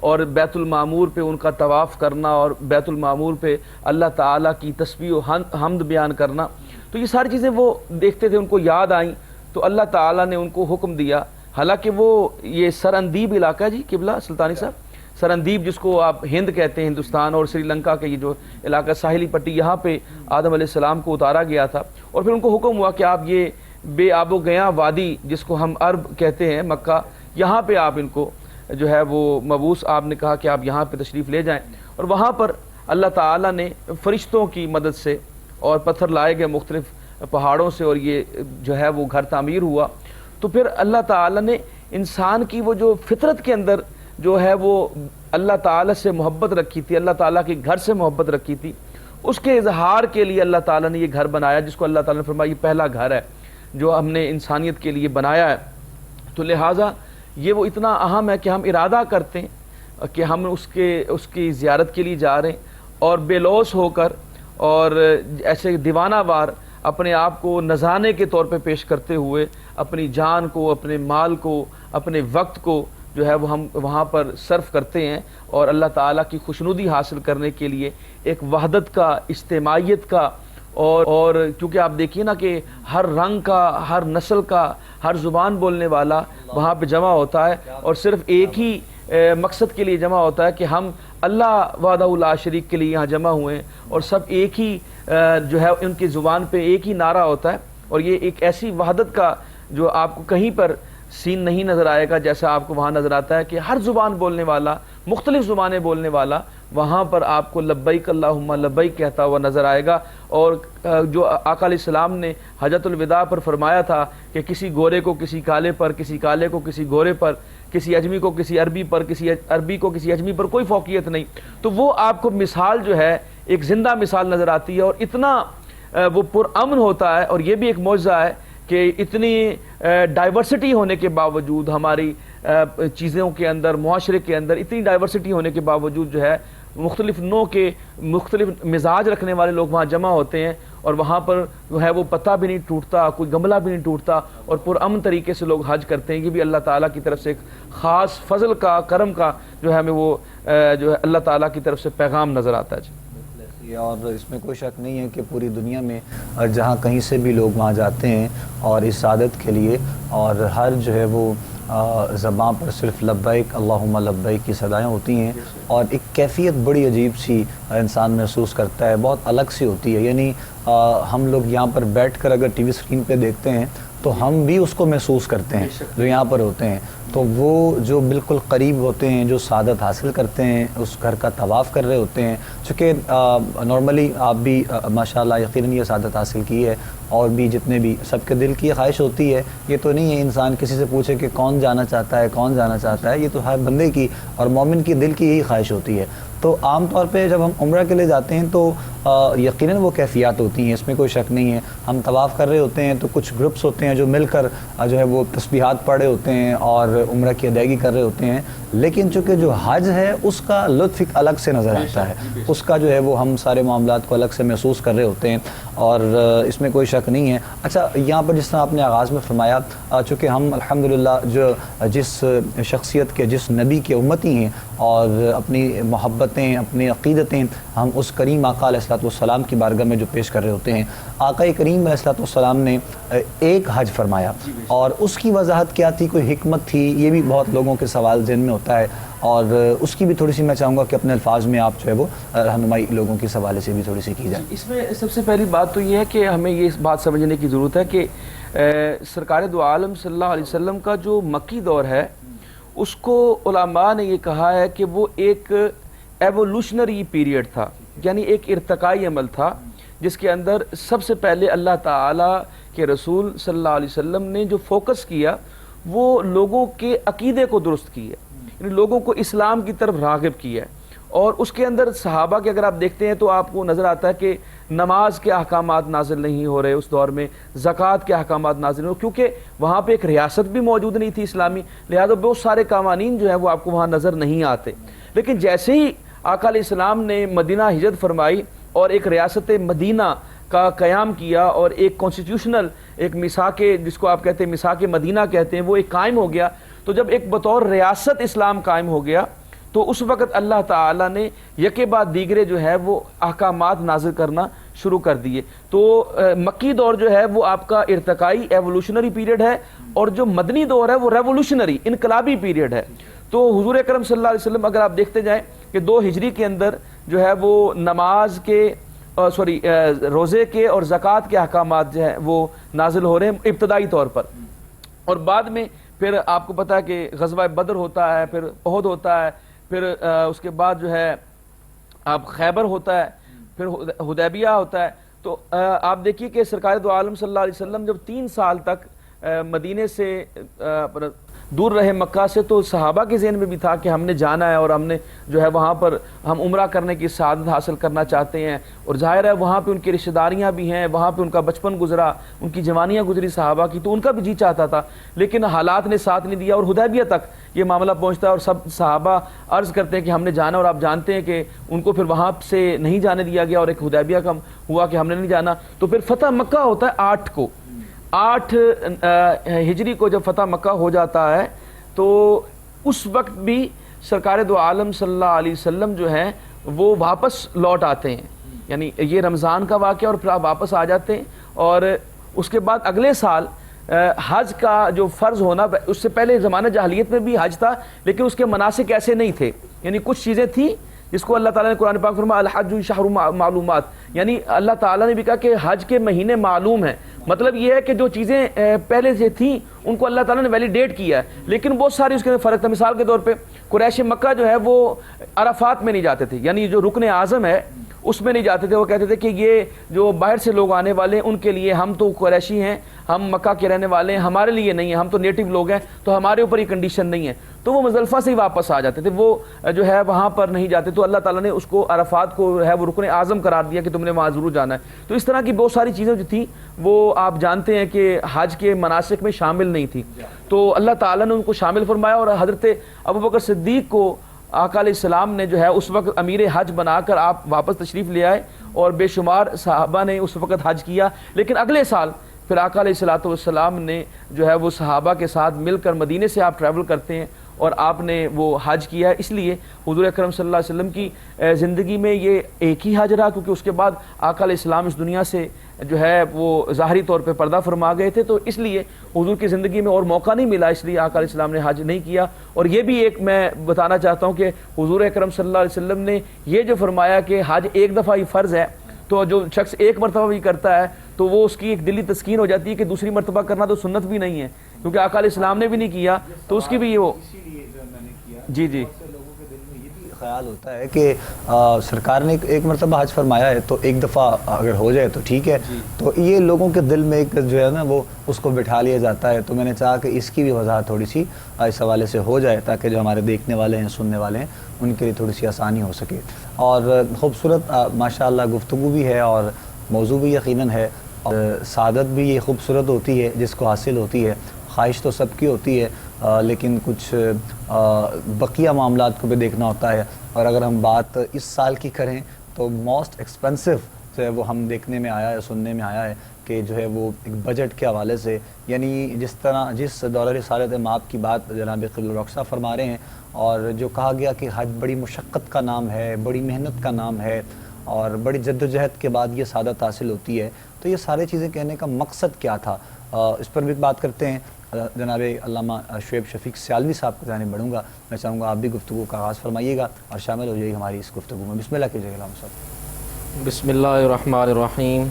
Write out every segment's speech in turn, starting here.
اور بیت المعمور پہ ان کا طواف کرنا اور بیت المعمور پہ اللہ تعالیٰ کی تسبیح و حمد بیان کرنا، تو یہ ساری چیزیں وہ دیکھتے تھے، ان کو یاد آئیں، تو اللہ تعالیٰ نے ان کو حکم دیا. حالانکہ وہ یہ سراندیب علاقہ ہے جی قبلہ سلطانی صاحب، سراندیب جس کو آپ ہند کہتے ہیں، ہندوستان اور سری لنکا کے یہ جو علاقہ ساحلی پٹی، یہاں پہ آدم علیہ السلام کو اتارا گیا تھا. اور پھر ان کو حکم ہوا کہ آپ یہ بے آب و گیاں وادی جس کو ہم عرب کہتے ہیں مکہ، یہاں پہ آپ ان کو جو ہے وہ مبعوث، آپ نے کہا کہ آپ یہاں پہ تشریف لے جائیں. اور وہاں پر اللہ تعالیٰ نے فرشتوں کی مدد سے اور پتھر لائے گئے مختلف پہاڑوں سے، اور یہ جو ہے وہ گھر تعمیر ہوا. تو پھر اللہ تعالیٰ نے انسان کی وہ جو فطرت کے اندر جو ہے وہ اللہ تعالیٰ سے محبت رکھی تھی، اللہ تعالیٰ کے گھر سے محبت رکھی تھی، اس کے اظہار کے لیے اللہ تعالیٰ نے یہ گھر بنایا، جس کو اللہ تعالیٰ نے فرمایا یہ پہلا گھر ہے جو ہم نے انسانیت کے لیے بنایا ہے. تو لہٰذا یہ وہ اتنا اہم ہے کہ ہم ارادہ کرتے ہیں کہ ہم اس کی زیارت کے لیے جا رہے ہیں، اور بے لوث ہو کر اور ایسے دیوانہ وار اپنے آپ کو نذرانے کے طور پہ پیش کرتے ہوئے اپنی جان کو، اپنے مال کو، اپنے وقت کو جو ہے وہ ہم وہاں پر صرف کرتے ہیں، اور اللہ تعالیٰ کی خوشنودی حاصل کرنے کے لیے ایک وحدت کا، اجتماعیت کا، اور کیونکہ آپ دیکھیے نا کہ ہر رنگ کا، ہر نسل کا، ہر زبان بولنے والا وہاں پہ جمع ہوتا ہے، اور صرف ایک ہی مقصد کے لیے جمع ہوتا ہے کہ ہم اللہ وحدہ لا شریک کے لیے یہاں جمع ہوئے ہیں، اور سب ایک ہی جو ہے ان کی زبان پہ ایک ہی نعرہ ہوتا ہے. اور یہ ایک ایسی وحدت کا جو آپ کو کہیں پر سین نہیں نظر آئے گا جیسا آپ کو وہاں نظر آتا ہے، کہ ہر زبان بولنے والا، مختلف زبانیں بولنے والا وہاں پر آپ کو لبیک اللہم لبیک کہتا ہوا نظر آئے گا. اور جو آقا علیہ السلام نے حجۃ الوداع پر فرمایا تھا کہ کسی گورے کو کسی کالے پر، کسی کالے کو کسی گورے پر، کسی اجمی کو کسی عربی پر، کسی عربی کو کسی اجمی پر کوئی فوقیت نہیں، تو وہ آپ کو مثال جو ہے ایک زندہ مثال نظر آتی ہے، اور اتنا وہ پرامن ہوتا ہے. اور یہ بھی ایک معجزہ ہے کہ اتنی ڈائیورسٹی ہونے کے باوجود، ہماری چیزوں کے اندر، معاشرے کے اندر اتنی ڈائیورسٹی ہونے کے باوجود جو ہے مختلف نوع کے، مختلف مزاج رکھنے والے لوگ وہاں جمع ہوتے ہیں، اور وہاں پر جو ہے وہ پتہ بھی نہیں ٹوٹتا، کوئی گملہ بھی نہیں ٹوٹتا، اور پرامن طریقے سے لوگ حج کرتے ہیں. یہ بھی اللہ تعالیٰ کی طرف سے ایک خاص فضل کا، کرم کا جو ہے ہمیں وہ جو ہے اللہ تعالیٰ کی طرف سے پیغام نظر آتا ہے. اور اس میں کوئی شک نہیں ہے کہ پوری دنیا میں جہاں کہیں سے بھی لوگ وہاں جاتے ہیں اور اس عادت کے لیے، اور ہر جو ہے وہ زبان پر صرف لبیک اللہم لبیک کی صدائیں ہوتی ہیں، اور ایک کیفیت بڑی عجیب سی انسان محسوس کرتا ہے، بہت الگ سی ہوتی ہے. یعنی ہم لوگ یہاں پر بیٹھ کر اگر ٹی وی اسکرین پہ دیکھتے ہیں تو ہم بھی اس کو محسوس کرتے ہیں جو یہاں پر ہوتے ہیں. تو وہ جو بالکل قریب ہوتے ہیں، جو سعادت حاصل کرتے ہیں، اس گھر کا طواف کر رہے ہوتے ہیں، چونکہ نارملی آپ بھی ماشاءاللہ یقیناً یہ سعادت حاصل کی ہے، اور بھی جتنے بھی سب کے دل کی یہ خواہش ہوتی ہے. یہ تو نہیں ہے انسان کسی سے پوچھے کہ کون جانا چاہتا ہے، کون جانا چاہتا ہے، یہ تو ہر بندے کی اور مومن کی دل کی یہی خواہش ہوتی ہے. تو عام طور پہ جب ہم عمرہ کے لیے جاتے ہیں تو یقیناً وہ کیفیات ہوتی ہیں، اس میں کوئی شک نہیں ہے. ہم طواف کر رہے ہوتے ہیں تو کچھ گروپس ہوتے ہیں جو مل کر جو ہے وہ تسبیحات پڑھ رہے ہوتے ہیں اور عمرہ کی ادائیگی کر رہے ہوتے ہیں. لیکن چونکہ جو حج ہے اس کا لطف ایک الگ سے نظر آتا ہے، اس کا جو ہے وہ ہم سارے معاملات کو الگ سے محسوس کر رہے ہوتے ہیں، اور اس میں کوئی شک نہیں ہے. اچھا، یہاں پر جس طرح آپ نے آغاز میں فرمایا، چونکہ ہم الحمدللہ جو جس شخصیت کے، جس نبی کے امتی ہیں، اور اپنی محبتیں، اپنی عقیدتیں ہم اس کریم آقا علیہ الصلوۃ والسلام کی بارگاہ میں جو پیش کر رہے ہوتے ہیں. آقا کریم علیہ الصلوۃ والسلام نے ایک حج فرمایا، اور اس کی وضاحت کیا تھی، کوئی حکمت تھی؟ یہ بھی بہت لوگوں کے سوال ذہن میں ہوتا ہے، اور اس کی بھی تھوڑی سی میں چاہوں گا کہ اپنے الفاظ میں آپ جو ہے وہ رہنمائی لوگوں کے حوالے سے بھی تھوڑی سی کی جائے. اس میں سب سے پہلی بات تو یہ ہے کہ ہمیں یہ بات سمجھنے کی ضرورت ہے کہ سرکار دو عالم صلی اللہ علیہ وسلم کا جو مکی دور ہے، اس کو علماء نے یہ کہا ہے کہ وہ ایک ایوولوشنری پیریڈ تھا، یعنی ایک ارتقائی عمل تھا، جس کے اندر سب سے پہلے اللہ تعالیٰ کے رسول صلی اللہ علیہ وسلم نے جو فوکس کیا وہ لوگوں کے عقیدے کو درست کیا، یعنی لوگوں کو اسلام کی طرف راغب کیا. اور اس کے اندر صحابہ کے اگر آپ دیکھتے ہیں تو آپ کو نظر آتا ہے کہ نماز کے احکامات نازل نہیں ہو رہے اس دور میں، زکوٰۃ کے احکامات نازل نہیں ہو، کیونکہ وہاں پہ ایک ریاست بھی موجود نہیں تھی اسلامی، لہذا بہت سارے قوانین جو ہیں وہ آپ کو وہاں نظر نہیں آتے. لیکن جیسے ہی آقا علیہ السلام نے مدینہ ہجرت فرمائی اور ایک ریاست مدینہ کا قیام کیا، اور ایک کانسٹیٹیوشنل، ایک میثاق، جس کو آپ کہتے ہیں میثاق مدینہ کہتے ہیں، وہ ایک قائم ہو گیا، تو جب ایک بطور ریاست اسلام قائم ہو گیا تو اس وقت اللہ تعالیٰ نے یکے بعد دیگرے جو ہے وہ احکامات نازل کرنا شروع کر دیے. تو مکی دور جو ہے وہ آپ کا ارتقائی ایوولوشنری پیریڈ ہے، اور جو مدنی دور ہے وہ ریولوشنری انقلابی پیریڈ ہے. تو حضور اکرم صلی اللہ علیہ وسلم اگر آپ دیکھتے جائیں کہ 2 ہجری کے اندر جو ہے وہ نماز کے روزے کے اور زکوٰۃ کے احکامات جو ہیں وہ نازل ہو رہے ہیں ابتدائی طور پر، اور بعد میں پھر آپ کو پتہ ہے کہ غزوہ بدر ہوتا ہے، پھر احد ہوتا ہے، پھر اس کے بعد جو ہے آپ خیبر ہوتا ہے، پھر حدیبیہ ہوتا ہے. تو آپ دیکھیے کہ سرکار دو عالم صلی اللہ علیہ وسلم جب 3 سال تک مدینے سے دور رہے مکہ سے، تو صحابہ کے ذہن میں بھی تھا کہ ہم نے جانا ہے اور ہم نے جو ہے وہاں پر ہم عمرہ کرنے کی سعادت حاصل کرنا چاہتے ہیں، اور ظاہر ہے وہاں پہ ان کی رشتہ داریاں بھی ہیں، وہاں پہ ان کا بچپن گزرا، ان کی جوانیاں گزری صحابہ کی، تو ان کا بھی جی چاہتا تھا، لیکن حالات نے ساتھ نہیں دیا اور حدیبیہ تک یہ معاملہ پہنچتا ہے اور سب صحابہ عرض کرتے ہیں کہ ہم نے جانا، اور آپ جانتے ہیں کہ ان کو پھر وہاں سے نہیں جانے دیا گیا اور ایک حدیبیہ کا ہوا کہ ہم نے نہیں جانا. تو پھر فتح مکہ ہوتا ہے 8 ہجری کو جب فتح مکہ ہو جاتا ہے، تو اس وقت بھی سرکار دو عالم صلی اللہ علیہ وسلم جو ہیں وہ واپس لوٹ آتے ہیں. یعنی یہ رمضان کا واقعہ اور پھر آپ واپس آ جاتے ہیں، اور اس کے بعد اگلے سال حج کا جو فرض ہونا، اس سے پہلے زمانہ جاہلیت میں بھی حج تھا لیکن اس کے مناسک ایسے نہیں تھے. یعنی کچھ چیزیں تھیں جس کو اللہ تعالیٰ نے قرآن پاک فرمایا الحج شہر معلومات، یعنی اللہ تعالیٰ نے بھی کہا کہ حج کے مہینے معلوم ہیں. مطلب یہ ہے کہ جو چیزیں پہلے سے تھیں ان کو اللہ تعالیٰ نے ویلیڈیٹ کیا ہے، لیکن بہت ساری اس کے فرق تھا. مثال کے طور پہ قریش مکہ جو ہے وہ عرفات میں نہیں جاتے تھے، یعنی جو رکن اعظم ہے اس میں نہیں جاتے تھے. وہ کہتے تھے کہ یہ جو باہر سے لوگ آنے والے ہیں ان کے لیے، ہم تو قریشی ہیں، ہم مکہ کے رہنے والے ہیں، ہمارے لیے نہیں ہے، ہم تو نیٹو لوگ ہیں، تو ہمارے اوپر یہ کنڈیشن نہیں ہے. تو وہ مزدلفہ سے ہی واپس آ جاتے تھے، وہ جو ہے وہاں پر نہیں جاتے. تو اللہ تعالیٰ نے اس کو عرفات کو ہے وہ رکن اعظم قرار دیا کہ تم نے وہاں ضرور جانا ہے. تو اس طرح کی بہت ساری چیزیں جو تھیں وہ آپ جانتے ہیں کہ حج کے مناسک میں شامل نہیں تھی، تو اللہ تعالیٰ نے ان کو شامل فرمایا. اور حضرت ابوبکر صدیق کو آقا علیہ السلام نے جو ہے اس وقت امیر حج بنا کر آپ واپس تشریف لے آئے، اور بے شمار صحابہ نے اس وقت حج کیا. لیکن اگلے سال پھر آقا علیہ السلام نے جو ہے وہ صحابہ کے ساتھ مل کر مدینے سے آپ ٹریول کرتے ہیں اور آپ نے وہ حج کیا ہے. اس لیے حضور اکرم صلی اللہ علیہ وسلم کی زندگی میں یہ ایک ہی حج رہا، کیونکہ اس کے بعد آقا علیہ السلام اس دنیا سے جو ہے وہ ظاہری طور پہ پردہ فرما گئے تھے. تو اس لیے حضور کی زندگی میں اور موقع نہیں ملا، اس لیے آقا علیہ السلام نے حج نہیں کیا. اور یہ بھی ایک میں بتانا چاہتا ہوں کہ حضور اکرم صلی اللہ علیہ وسلم نے یہ جو فرمایا کہ حج ایک دفعہ ہی فرض ہے، تو جو شخص ایک مرتبہ بھی کرتا ہے تو وہ اس کی ایک دلی تسکین ہو جاتی ہے کہ دوسری مرتبہ کرنا تو سنت بھی نہیں ہے، کیونکہ آقا علیہ السلام نے بھی نہیں کیا تو اس کی بھی وہ جی لوگوں کے دل میں یہ بھی خیال ہوتا ہے کہ سرکار نے ایک مرتبہ حج فرمایا ہے تو ایک دفعہ اگر ہو جائے تو ٹھیک ہے. تو یہ لوگوں کے دل میں ایک جو ہے نا وہ اس کو بٹھا لیا جاتا ہے. تو میں نے چاہا کہ اس کی بھی وضاحت تھوڑی سی اس حوالے سے ہو جائے تاکہ جو ہمارے دیکھنے والے ہیں سننے والے ہیں ان کے لیے تھوڑی سی آسانی ہو سکے. اور خوبصورت ماشاءاللہ گفتگو بھی ہے اور موضوع بھی یقیناً ہے، اور سعادت بھی یہ خوبصورت ہوتی ہے جس کو حاصل ہوتی ہے. خواہش تو سب کی ہوتی ہے لیکن کچھ بقیہ معاملات کو بھی دیکھنا ہوتا ہے. اور اگر ہم بات اس سال کی کریں تو موسٹ ایکسپینسو جو ہے وہ ہم دیکھنے میں آیا ہے، سننے میں آیا ہے کہ جو ہے وہ ایک بجٹ کے حوالے سے، یعنی جس دورہ رسالت مآب کی بات جناب قبلہ رخصہ فرما رہے ہیں، اور جو کہا گیا کہ حج بڑی مشقت کا نام ہے، بڑی محنت کا نام ہے اور بڑی جد و جہد کے بعد یہ سعادت حاصل ہوتی ہے. تو یہ سارے چیزیں کہنے کا مقصد کیا تھا، اس پر بھی بات کرتے ہیں. جناب علامہ شعیب شفیق سیالوی صاحب کی جانب بڑھوں گا. میں چاہوں گا آپ بھی گفتگو کا آغاز فرمائیے گا اور شامل ہو جائیے ہماری اس گفتگو میں. بسم اللہ کیجیے علامہ صاحب. بسم اللہ الرحمن الرحیم.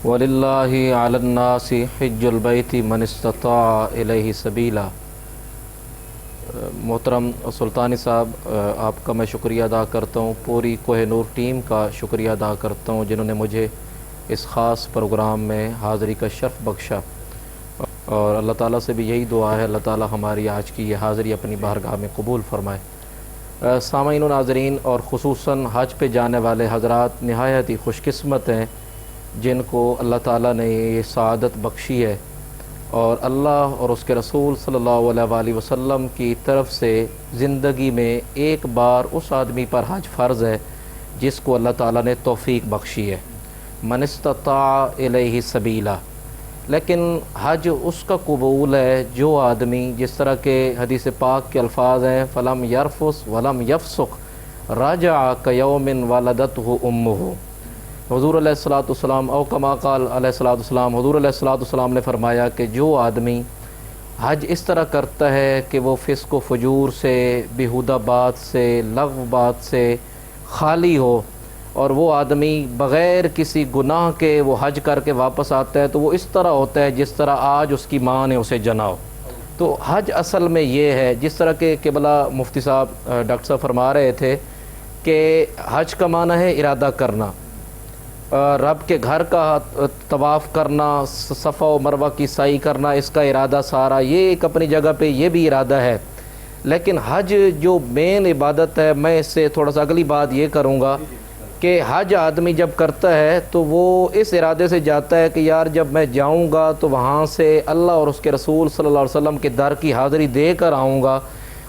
وَلِلَّهِ عَلَى النَّاسِ حِجُّ الْبَيْتِ مَنِ اسْتَطَاعَ إِلَيْهِ سَبِيلًا. محترم سلطانی صاحب، آپ کا میں شکریہ ادا کرتا ہوں، پوری کوہ نور ٹیم کا شکریہ ادا کرتا ہوں جنہوں نے مجھے اس خاص پروگرام میں حاضری کا شرف بخشا. اور اللہ تعالیٰ سے بھی یہی دعا ہے اللہ تعالیٰ ہماری آج کی یہ حاضری اپنی بارگاہ میں قبول فرمائے. سامعین و ناظرین اور خصوصاً حج پہ جانے والے حضرات نہایت ہی خوش قسمت ہیں جن کو اللہ تعالیٰ نے یہ سعادت بخشی ہے، اور اللہ اور اس کے رسول صلی اللہ علیہ وآلہ وسلم کی طرف سے زندگی میں ایک بار اس آدمی پر حج فرض ہے جس کو اللہ تعالیٰ نے توفیق بخشی ہے. من استطاع الیہ سبیلا. لیکن حج اس کا قبول ہے جو آدمی، جس طرح کے حدیث پاک کے الفاظ ہیں، فلم یرفس ولم یفسق راجع کیوم ولدتہ امہ، حضور علیہ الصلوۃ والسلام او کما قال علیہ الصلوۃ والسلام، حضور علیہ الصلوۃ والسلام نے فرمایا کہ جو آدمی حج اس طرح کرتا ہے کہ وہ فسق و فجور سے، بیہودہ بات سے، لغو بات سے خالی ہو، اور وہ آدمی بغیر کسی گناہ کے وہ حج کر کے واپس آتا ہے، تو وہ اس طرح ہوتا ہے جس طرح آج اس کی ماں نے اسے جنا ہو۔ تو حج اصل میں یہ ہے، جس طرح کہ قبلہ مفتی صاحب ڈاکٹر صاحب فرما رہے تھے کہ حج کا معنی ہے ارادہ کرنا، رب کے گھر کا طواف کرنا، صفا و مروہ کی سعی کرنا، اس کا ارادہ سارا، یہ ایک اپنی جگہ پہ یہ بھی ارادہ ہے۔ لیکن حج جو مین عبادت ہے، میں اس سے تھوڑا سا اگلی بات یہ کروں گا کہ حج آدمی جب کرتا ہے تو وہ اس ارادے سے جاتا ہے کہ یار جب میں جاؤں گا تو وہاں سے اللہ اور اس کے رسول صلی اللہ علیہ وسلم کے در کی حاضری دے کر آؤں گا،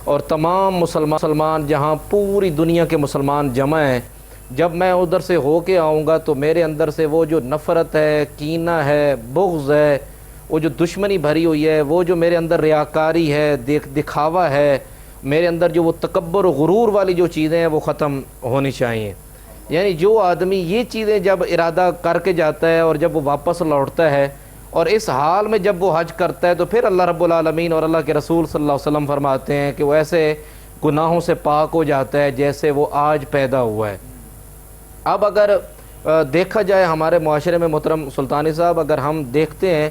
اور تمام مسلمان جہاں پوری دنیا کے مسلمان جمع ہیں، جب میں ادھر سے ہو کے آؤں گا تو میرے اندر سے وہ جو نفرت ہے، کینہ ہے، بغض ہے، وہ جو دشمنی بھری ہوئی ہے، وہ جو میرے اندر ریاکاری ہے، دکھاوا ہے، میرے اندر جو وہ تکبر و غرور والی جو چیزیں ہیں وہ ختم ہونی چاہیے۔ یعنی جو آدمی یہ چیزیں جب ارادہ کر کے جاتا ہے اور جب وہ واپس لوٹتا ہے اور اس حال میں جب وہ حج کرتا ہے، تو پھر اللہ رب العالمین اور اللہ کے رسول صلی اللہ علیہ وسلم فرماتے ہیں کہ وہ ایسے گناہوں سے پاک ہو جاتا ہے جیسے وہ آج پیدا ہوا ہے۔ اب اگر دیکھا جائے ہمارے معاشرے میں محترم سلطانی صاحب، اگر ہم دیکھتے ہیں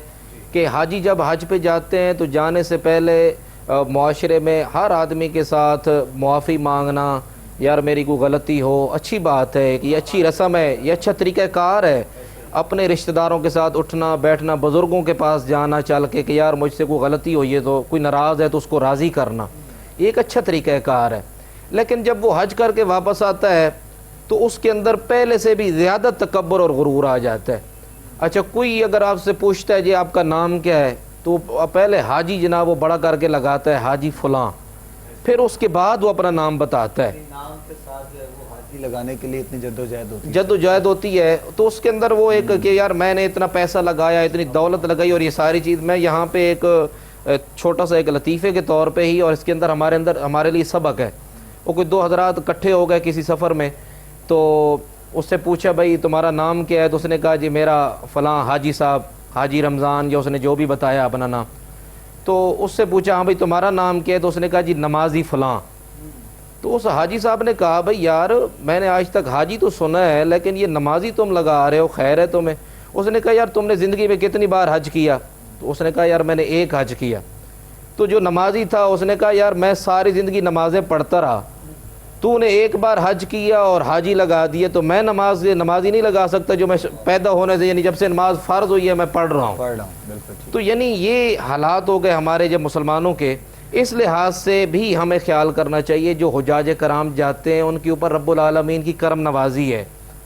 کہ حاجی جب حج پہ جاتے ہیں تو جانے سے پہلے معاشرے میں ہر آدمی کے ساتھ معافی مانگنا، یار میری کوئی غلطی ہو، اچھی بات ہے، کہ یہ اچھی رسم ہے، یہ اچھا طریقہ کار ہے، اپنے رشتہ داروں کے ساتھ اٹھنا بیٹھنا، بزرگوں کے پاس جانا چل کے کہ یار مجھ سے کوئی غلطی ہوئی ہے، تو کوئی ناراض ہے تو اس کو راضی کرنا، یہ ایک اچھا طریقہ کار ہے۔ لیکن جب وہ حج کر کے واپس آتا ہے تو اس کے اندر پہلے سے بھی زیادہ تکبر اور غرور آ جاتا ہے۔ اچھا، کوئی اگر آپ سے پوچھتا ہے جی آپ کا نام کیا ہے، تو پہلے حاجی جناب وہ بڑا کر کے لگاتا ہے، حاجی فلاں، پھر اس کے بعد وہ اپنا نام بتاتا ہے۔ نام کے ساتھ وہ حاجی لگانے کے لیے اتنی جدوجہد ہوتی ہے، تو اس کے اندر وہ ایک کہ یار میں نے اتنا پیسہ لگایا، اتنی دولت لگائی، اور یہ ساری چیز میں یہاں پہ ایک چھوٹا سا ایک لطیفے کے طور پہ ہی، اور اس کے اندر ہمارے لیے سبق ہے۔ وہ کوئی 2 حضرات اکٹھے ہو گئے کسی سفر میں، تو اس سے پوچھا بھائی تمہارا نام کیا ہے، تو اس نے کہا جی میرا فلاں حاجی صاحب، حاجی رمضان، یا اس نے جو بھی بتایا اپنا نام۔ تو اس سے پوچھا ہاں بھائی تمہارا نام کیا ہے، تو اس نے کہا جی نمازی فلاں۔ تو اس حاجی صاحب نے کہا بھائی یار میں نے آج تک حاجی تو سنا ہے، لیکن یہ نمازی تم لگا رہے ہو، خیر ہے تمہیں؟ اس نے کہا یار تم نے زندگی میں کتنی بار حج کیا؟ تو اس نے کہا یار میں نے 1 حج کیا۔ تو جو نمازی تھا اس نے کہا یار میں ساری زندگی نمازیں پڑھتا رہا، تو نے 1 بار حج کیا اور حاجی لگا دیے، تو میں نمازی نہیں لگا سکتا جو میں پیدا ہونے سے، یعنی جب سے نماز فرض ہوئی ہے میں پڑھ رہا ہوں۔ تو یعنی یہ حالات ہو گئے ہمارے جب مسلمانوں کے، اس لحاظ سے بھی ہمیں خیال کرنا چاہیے جو حجاج کرام جاتے ہیں ان کے اوپر رب العالمین کی کرم نوازی ہے،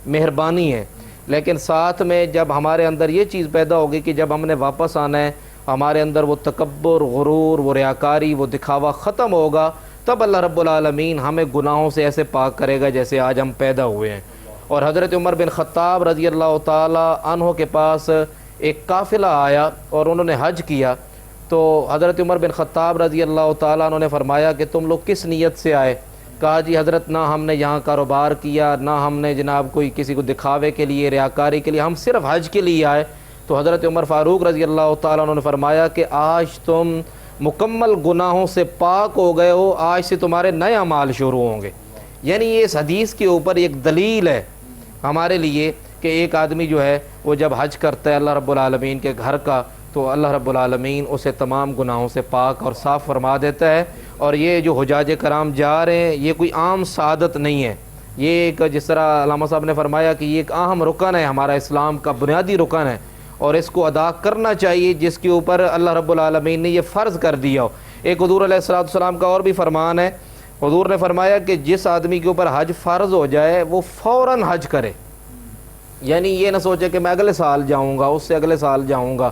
مہربانی ہے، لیکن ساتھ میں جب ہمارے اندر یہ چیز پیدا ہوگی کہ جب ہم نے واپس آنا ہے، ہمارے اندر وہ تکبر، غرور، وہ ریاکاری، وہ دکھاوا ختم ہوگا، تب اللہ رب العالمین ہمیں گناہوں سے ایسے پاک کرے گا جیسے آج ہم پیدا ہوئے ہیں۔ اور حضرت عمر بن خطاب رضی اللہ تعالی عنہ کے پاس ایک قافلہ آیا اور انہوں نے حج کیا، تو حضرت عمر بن خطاب رضی اللہ تعالیٰ عنہ نے فرمایا کہ تم لوگ کس نیت سے آئے؟ کہا جی حضرت نہ ہم نے یہاں کاروبار کیا، نہ ہم نے جناب کوئی کسی کو دکھاوے کے لیے، ریاکاری کے لیے، ہم صرف حج کے لیے آئے۔ تو حضرت عمر فاروق رضی اللہ تعالیٰ عنہ نے فرمایا کہ آج تم مکمل گناہوں سے پاک ہو گئے ہو، آج سے تمہارے نئے اعمال شروع ہوں گے۔ یعنی یہ اس حدیث کے اوپر ایک دلیل ہے ہمارے لیے کہ ایک آدمی جو ہے وہ جب حج کرتا ہے اللہ رب العالمین کے گھر کا، تو اللہ رب العالمین اسے تمام گناہوں سے پاک اور صاف فرما دیتا ہے۔ اور یہ جو حجاج کرام جا رہے ہیں یہ کوئی عام سعادت نہیں ہے، یہ ایک جس طرح علامہ صاحب نے فرمایا کہ یہ ایک اہم رکن ہے، ہمارا اسلام کا بنیادی رکن ہے، اور اس کو ادا کرنا چاہیے جس کے اوپر اللہ رب العالمین نے یہ فرض کر دیا ہو۔ ایک حضور علیہ السلام کا اور بھی فرمان ہے، حضور نے فرمایا کہ جس آدمی کے اوپر حج فرض ہو جائے وہ فوراً حج کرے، یعنی یہ نہ سوچے کہ میں اگلے سال جاؤں گا، اس سے اگلے سال جاؤں گا،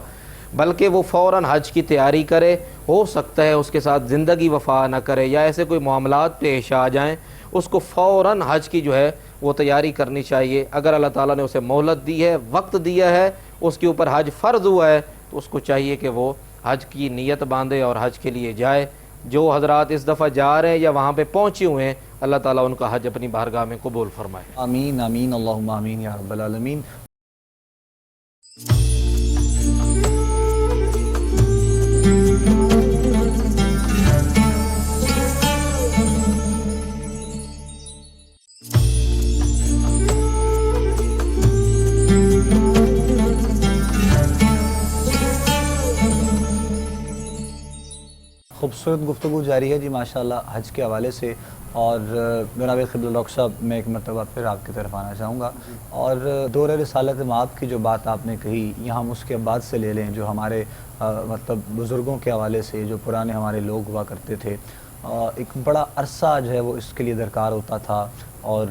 بلکہ وہ فوراً حج کی تیاری کرے۔ ہو سکتا ہے اس کے ساتھ زندگی وفا نہ کرے یا ایسے کوئی معاملات پیش آ جائیں، اس کو فوراً حج کی جو ہے وہ تیاری کرنی چاہیے۔ اگر اللہ تعالیٰ نے اسے مہلت دی ہے، وقت دیا ہے، اس کے اوپر حج فرض ہوا ہے، تو تو اس کو چاہیے کہ وہ حج کی نیت باندھے اور حج کے لیے جائے۔ جو حضرات اس دفعہ جا رہے ہیں یا وہاں پہ پہنچے ہوئے ہیں، اللہ تعالیٰ ان کا حج اپنی بارگاہ میں قبول فرمائے۔ آمین آمین اللہم آمین یا رب العالمین۔ خوبصورت گفتگو جاری ہے جی ماشاءاللہ حج کے حوالے سے، اور جناب قبلہ ڈاکٹر صاحب میں ایک مرتبہ پھر آپ کی طرف آنا چاہوں گا، اور دور رسالت مآب کی جو بات آپ نے کہی، یہاں ہم اس کے بعد سے لے لیں جو ہمارے مطلب بزرگوں کے حوالے سے، جو پرانے ہمارے لوگ ہوا کرتے تھے، ایک بڑا عرصہ جو ہے وہ اس کے لیے درکار ہوتا تھا، اور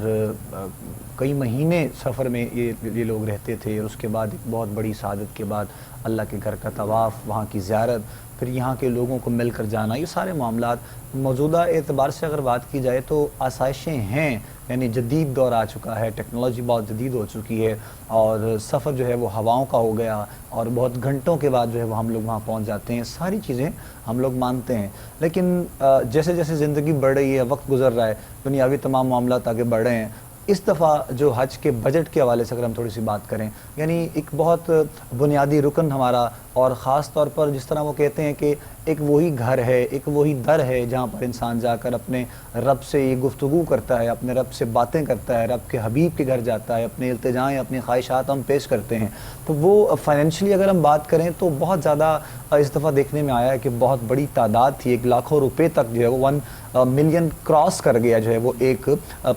کئی مہینے سفر میں یہ لوگ رہتے تھے، اور اس کے بعد ایک بہت بڑی سعادت کے بعد اللہ کے گھر کا طواف، وہاں کی زیارت، پھر یہاں کے لوگوں کو مل کر جانا، یہ سارے معاملات موجودہ اعتبار سے اگر بات کی جائے تو آسائشیں ہیں، یعنی جدید دور آ چکا ہے، ٹیکنالوجی بہت جدید ہو چکی ہے، اور سفر جو ہے وہ ہواؤں کا ہو گیا، اور بہت گھنٹوں کے بعد جو ہے وہ ہم لوگ وہاں پہنچ جاتے ہیں، ساری چیزیں ہم لوگ مانتے ہیں۔ لیکن جیسے جیسے زندگی بڑھ رہی ہے، وقت گزر رہا ہے، دنیاوی تمام معاملات آگے بڑھ رہے ہیں، اس دفعہ جو حج کے بجٹ کے حوالے سے اگر ہم تھوڑی سی بات کریں، یعنی ایک بہت بنیادی رکن ہمارا، اور خاص طور پر جس طرح وہ کہتے ہیں کہ ایک وہی گھر ہے، ایک وہی در ہے جہاں پر انسان جا کر اپنے رب سے یہ گفتگو کرتا ہے، اپنے رب سے باتیں کرتا ہے، رب کے حبیب کے گھر جاتا ہے، اپنے التجائیں، اپنی خواہشات ہم پیش کرتے ہیں۔ تو وہ فائنینشلی اگر ہم بات کریں تو بہت زیادہ اس دفعہ دیکھنے میں آیا ہے کہ بہت بڑی تعداد تھی، 1 لاکھوں روپے تک جو ہے وہ 1 ملین کراس کر گیا جو ہے وہ ایک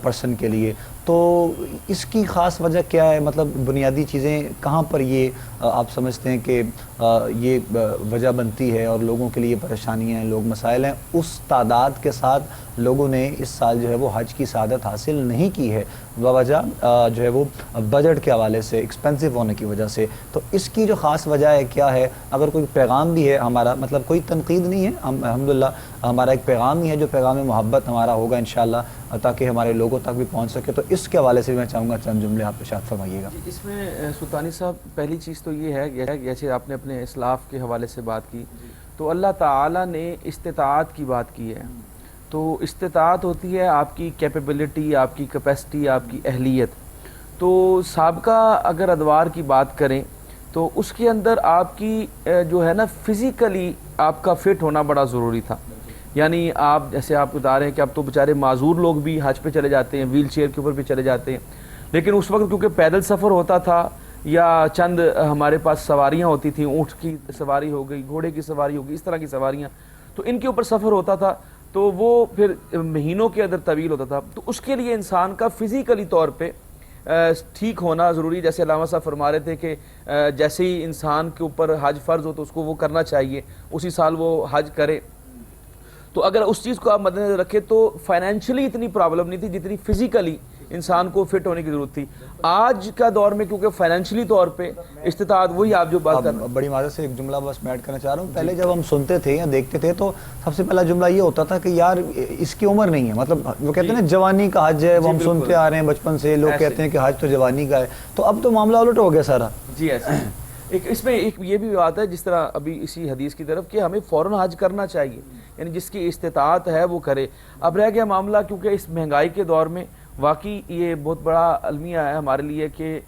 پرسن کے لیے۔ تو اس کی خاص وجہ کیا ہے؟ مطلب بنیادی چیزیں کہاں پر یہ آپ سمجھتے ہیں کہ یہ وجہ بنتی ہے، اور لوگوں کے لیے پریشانیاں ہیں، لوگ مسائل ہیں، اس تعداد کے ساتھ لوگوں نے اس سال جو ہے وہ حج کی سعادت حاصل نہیں کی ہے، بوجہ جو ہے وہ بجٹ کے حوالے سے ایکسپینسو ہونے کی وجہ سے۔ تو اس کی جو خاص وجہ ہے کیا ہے؟ اگر کوئی پیغام بھی ہے ہمارا، مطلب کوئی تنقید نہیں ہے، الحمدللہ ہمارا ایک پیغام ہی ہے جو پیغام محبت ہمارا ہوگا انشاءاللہ، تاکہ ہمارے لوگوں تک بھی پہنچ سکے۔ تو اس کے حوالے سے میں چاہوں گا چند جملے آپ ارشاد فرمائیے گا۔ اس میں سلطانی صاحب پہلی چیز تو یہ ہے کہ جیسے آپ نے اپنے اسلاف کے حوالے سے بات کی، تو اللہ تعالیٰ نے استطاعت کی بات کی ہے۔ تو استطاعت ہوتی ہے آپ کی کیپیبلٹی، آپ کی کیپیسٹی، آپ کی اہلیت۔ تو سابقہ اگر ادوار کی بات کریں تو اس کے اندر آپ کی جو ہے نا فزیکلی آپ کا فٹ ہونا بڑا ضروری تھا۔ یعنی آپ جیسے آپ بتا رہے ہیں کہ اب تو بیچارے معذور لوگ بھی حج پہ چلے جاتے ہیں، ویل چیئر کے اوپر بھی چلے جاتے ہیں، لیکن اس وقت کیونکہ پیدل سفر ہوتا تھا، یا چند ہمارے پاس سواریاں ہوتی تھیں، اونٹ کی سواری ہو گئی، گھوڑے کی سواری ہو گئی، اس طرح کی سواریاں، تو ان کے اوپر سفر ہوتا تھا، تو وہ پھر مہینوں کے اندر طویل ہوتا تھا۔ تو اس کے لیے انسان کا فزیکلی طور پہ ٹھیک ہونا ضروری، جیسے علامہ صاحب فرما رہے تھے کہ جیسے ہی انسان کے اوپر حج فرض ہو تو اس کو وہ کرنا چاہیے، اسی سال وہ حج کرے۔ تو اگر اس چیز کو آپ مد نظر رکھیں تو فائنینشلی اتنی پرابلم نہیں تھی جتنی فزیکلی انسان کو فٹ ہونے کی ضرورت تھی۔ آج کا دور میں کیونکہ فائنینشلی طور پہ استطاعت، وہی آپ جو بات کر رہے ہیں، بڑی معذرت سے ایک جملہ بس میں ایڈ کرنا چاہ رہا ہوں۔ پہلے جب ہم سنتے تھے یا دیکھتے تھے تو سب سے پہلا جملہ یہ ہوتا تھا کہ یار اس کی عمر نہیں ہے، مطلب وہ کہتے ہیں نا جوانی کا حج ہے، وہ ہم سنتے آ رہے ہیں بچپن سے، لوگ کہتے ہیں کہ حج تو جوانی کا ہے، تو اب تو معاملہ الٹ ہو گیا سارا۔ جی ایسے ایک اس میں ایک یہ بھی بات ہے، جس طرح ابھی اسی حدیث کی طرف کہ ہمیں فوراً حج کرنا چاہیے، یعنی جس کی استطاعت ہے وہ کرے۔ اب رہ گیا معاملہ کیونکہ اس مہنگائی کے دور میں واقعی یہ بہت بڑا المیہ ہے ہمارے لیے کہ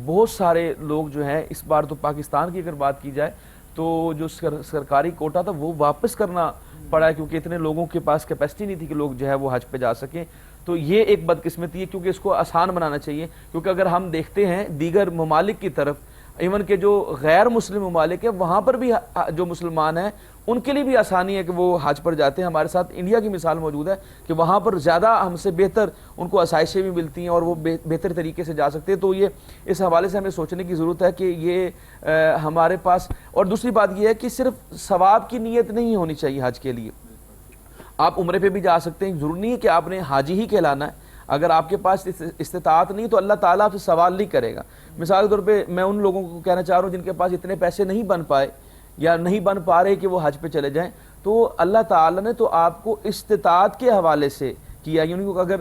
بہت سارے لوگ جو ہیں، اس بار تو پاکستان کی اگر بات کی جائے تو جو سرکاری کوٹا تھا وہ واپس کرنا پڑا ہے، کیونکہ اتنے لوگوں کے پاس کیپیسٹی نہیں تھی کہ لوگ جو ہے وہ حج پہ جا سکیں۔ تو یہ ایک بدقسمتی ہے، کیونکہ اس کو آسان بنانا چاہیے، کیونکہ اگر ہم دیکھتے ہیں دیگر ممالک کی طرف، ایون کہ جو غیر مسلم ممالک ہیں وہاں پر بھی جو مسلمان ہیں ان کے لیے بھی آسانی ہے کہ وہ حج پر جاتے ہیں۔ ہمارے ساتھ انڈیا کی مثال موجود ہے کہ وہاں پر زیادہ ہم سے بہتر ان کو آسائشیں بھی ملتی ہیں اور وہ بہتر طریقے سے جا سکتے ہیں۔ تو یہ اس حوالے سے ہمیں سوچنے کی ضرورت ہے کہ یہ ہمارے پاس، اور دوسری بات یہ ہے کہ صرف ثواب کی نیت نہیں ہونی چاہیے حج کے لیے، آپ عمرے پہ بھی جا سکتے ہیں، ضروری نہیں ہے کہ آپ نے حاجی ہی کہلانا ہے۔ اگر آپ کے پاس استطاعت نہیں تو اللہ تعالیٰ آپ سے سوال نہیں کرے گا۔ مثال کے طور پہ میں ان لوگوں کو کہنا چاہ رہا ہوں جن کے پاس اتنے پیسے نہیں بن پائے یا نہیں بن پا رہے کہ وہ حج پہ چلے جائیں، تو اللہ تعالیٰ نے تو آپ کو استطاعت کے حوالے سے کیا، یعنی اگر